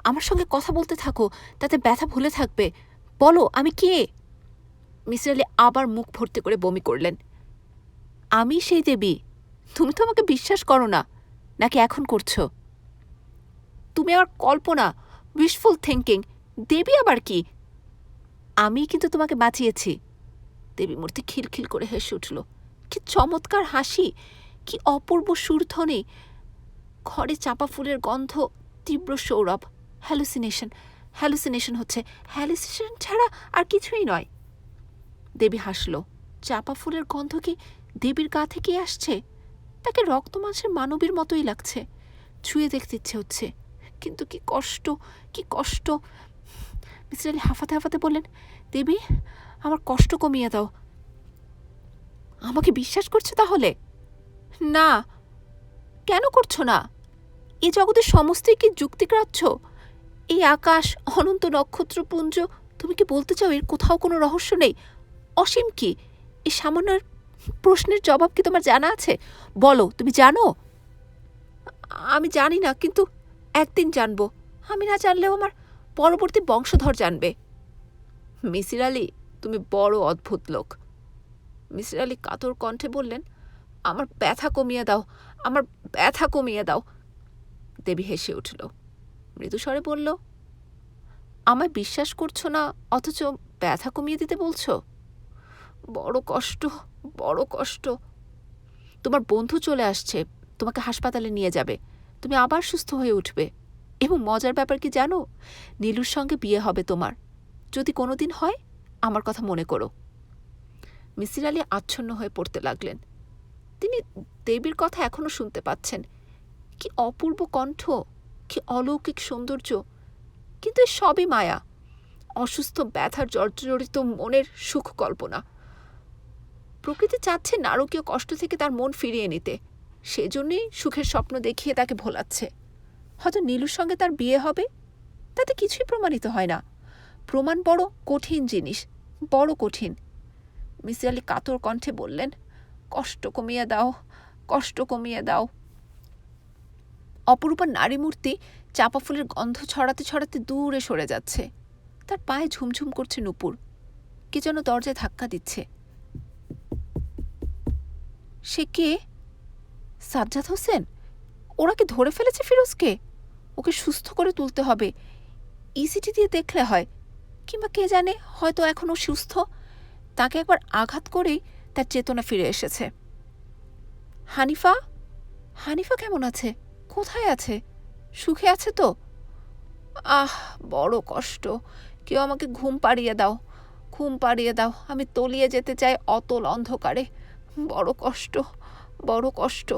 আমার সঙ্গে কথা বলতে থাকো, তাতে ব্যথা ভুলে থাকবে। বলো, আমি কে? মিসির আলি আবার মুখ ভর্তি করে বমি করলেন। আমি সেই দেবী। তুমি তো আমাকে বিশ্বাস করো না, নাকি এখন করছো? তুমি আমার কল্পনা, উইশফুল থিঙ্কিং। দেবী আবার কি? আমি কিন্তু তোমাকে বাঁচিয়েছি। দেবী মূর্তি খিলখিল করে হেসে উঠল। কি চমৎকার হাসি, কি অপূর্ব সুরধ্বনি। ঘরে চাপা ফুলের গন্ধ, তীব্র সৌরভ। হ্যালুসিনেশন, হ্যালুসিনেশন হচ্ছে। হ্যালুসিনেশন ছাড়া আর কিছুই নয়। দেবী হাসল। চাপা ফুলের গন্ধ কি দেবীর গা থেকেই আসছে? তাকে রক্ত মাংসের মানবীর মতোই লাগছে। ছুঁয়ে দেখতে ইচ্ছে হচ্ছে, কিন্তু কি কষ্ট, কি কষ্ট। মিসির আলি হাঁফাতে হাঁফাতে বললেন, দেবী, আমার কষ্ট কমিয়ে দাও। আমাকে বিশ্বাস করছো তাহলে? না। কেন করছো না? এই জগতের সমস্তই কি যুক্তিগ্রাহ্য? এই আকাশ, অনন্ত নক্ষত্রপুঞ্জ, তুমি কি বলতে চাও এর কোথাও কোনো রহস্য নেই? অসীম কি? এই সামান্য প্রশ্নের জবাব কি তোমার জানা আছে? বলো, তুমি জানো? আমি জানি না, কিন্তু একদিন জানবো। আমি না জানলেও আমার পরবর্তী বংশধর জানবে। মিসির আলি, তুমি বড় অদ্ভুত লোক। মিসির আলি কাতর কণ্ঠে বললেন, আমার ব্যথা কমিয়ে দাও, আমার ব্যথা কমিয়ে দাও। দেবী হেসে উঠল। মৃদুস্বরে বলল, আমায় বিশ্বাস করছো না, অথচ ব্যথা কমিয়ে দিতে বলছো? বড় কষ্ট, বড় কষ্ট। তোমার বন্ধু চলে আসছে, তোমাকে হাসপাতালে নিয়ে যাবে। তুমি আবার সুস্থ হয়ে উঠবে। এবং মজার ব্যাপার কি জানো? নীলুর সঙ্গে বিয়ে হবে তোমার। যদি কোনোদিন হয়, আমার কথা মনে করো। মিসির আলি আচ্ছন্ন হয়ে পড়তে লাগলেন। তিনি দেবীর কথা এখনো শুনতে পাচ্ছেন। কি অপূর্ব কণ্ঠ, কি অলৌকিক সৌন্দর্য। কিন্তু সবই মায়া, অসুস্থ ব্যথার জর্জরিত মনের সুখ কল্পনা। প্রকৃতি চাচ্ছে নারকীয় কষ্ট থেকে তার মন ফিরিয়ে নিতে। সেজন্যই সুখের স্বপ্ন দেখিয়ে তাকে ভোলাচ্ছে। হয়তো নীলুর সঙ্গে তার বিয়ে হবে, তাতে কিছুই প্রমাণিত হয় না। প্রমাণ বড় কঠিন জিনিস, বড় কঠিন। মিসির আলি কাতর কণ্ঠে বললেন, কষ্ট কমিয়ে দাও, কষ্ট কমিয়ে দাও। অপরূপা নারী মূর্তি চাপা ফুলের গন্ধ ছড়াতে ছড়াতে দূরে সরে যাচ্ছে। তার পায়ে ঝুমঝুম করছে নূপুর। কে যেন দরজায় ধাক্কা দিচ্ছে। সে কে? সাজ্জাদ হোসেন। ওরা কি ধরে ফেলেছে ফিরোজকে? ওকে সুস্থ করে তুলতে হবে। ইসিটি দিয়ে দেখলে হয়, কিংবা কে জানে, হয়তো এখনও সুস্থ। তাকে একবার আঘাত করেই তার চেতনা ফিরে এসেছে। হানিফা, হানিফা কেমন আছে? কোথায় আছে? সুখে আছে তো? আহ, বড় কষ্ট। কেউ আমাকে ঘুম পাড়িয়ে দাও, ঘুম পাড়িয়ে দাও। আমি তলিয়ে যেতে চাই অতল অন্ধকারে। বড় কষ্ট, বড় কষ্ট।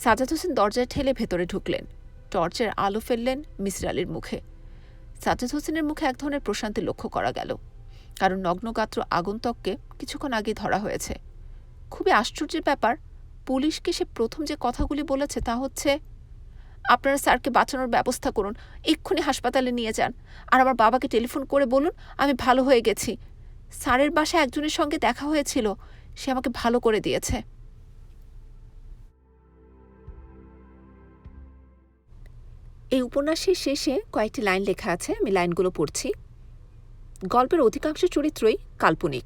সাজ্জাদ হোসেন দরজায় ঠেলে ভেতরে ঢুকলেন। টর্চের আলো ফেললেন মিসির আলির মুখে। সাজ্জাদ হোসেনের মুখে এক ধরনের প্রশান্তি লক্ষ্য করা গেল, কারণ নগ্নগাত্র আগন্তুককে কিছুক্ষণ আগে ধরা হয়েছে। খুবই আশ্চর্যের ব্যাপার, পুলিশকে সে প্রথম যে কথাগুলি বলেছে তা হচ্ছে, আপনারা স্যারকে বাঁচানোর ব্যবস্থা করুন, এক্ষুনি হাসপাতালে নিয়ে যান, আর আমার বাবাকে টেলিফোন করে বলুন আমি ভালো হয়ে গেছি। স্যারের বাসায় একজনের সঙ্গে দেখা হয়েছিল, সে আমাকে ভালো করে দিয়েছে। এই উপন্যাসের শেষে কয়েকটি লাইন লেখা আছে, আমি লাইনগুলো পড়ছি। গল্পের অধিকাংশ চরিত্রই কাল্পনিক।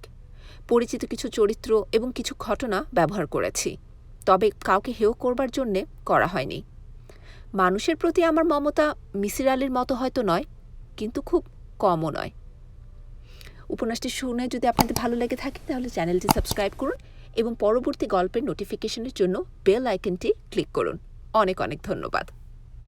পরিচিত কিছু চরিত্র এবং কিছু ঘটনা ব্যবহার করেছি, তবে কাউকে হেয় করবার জন্যে করা হয়নি। মানুষের প্রতি আমার মমতা মিসির আলির মতো হয়তো নয়, কিন্তু খুব কমও নয়। উপন্যাসটি শুনে যদি আপনাদের ভালো লেগে থাকে তাহলে চ্যানেলটি সাবস্ক্রাইব করুন এবং পরবর্তী গল্পের নোটিফিকেশনের জন্য বেল আইকনটি ক্লিক করুন। অনেক অনেক ধন্যবাদ।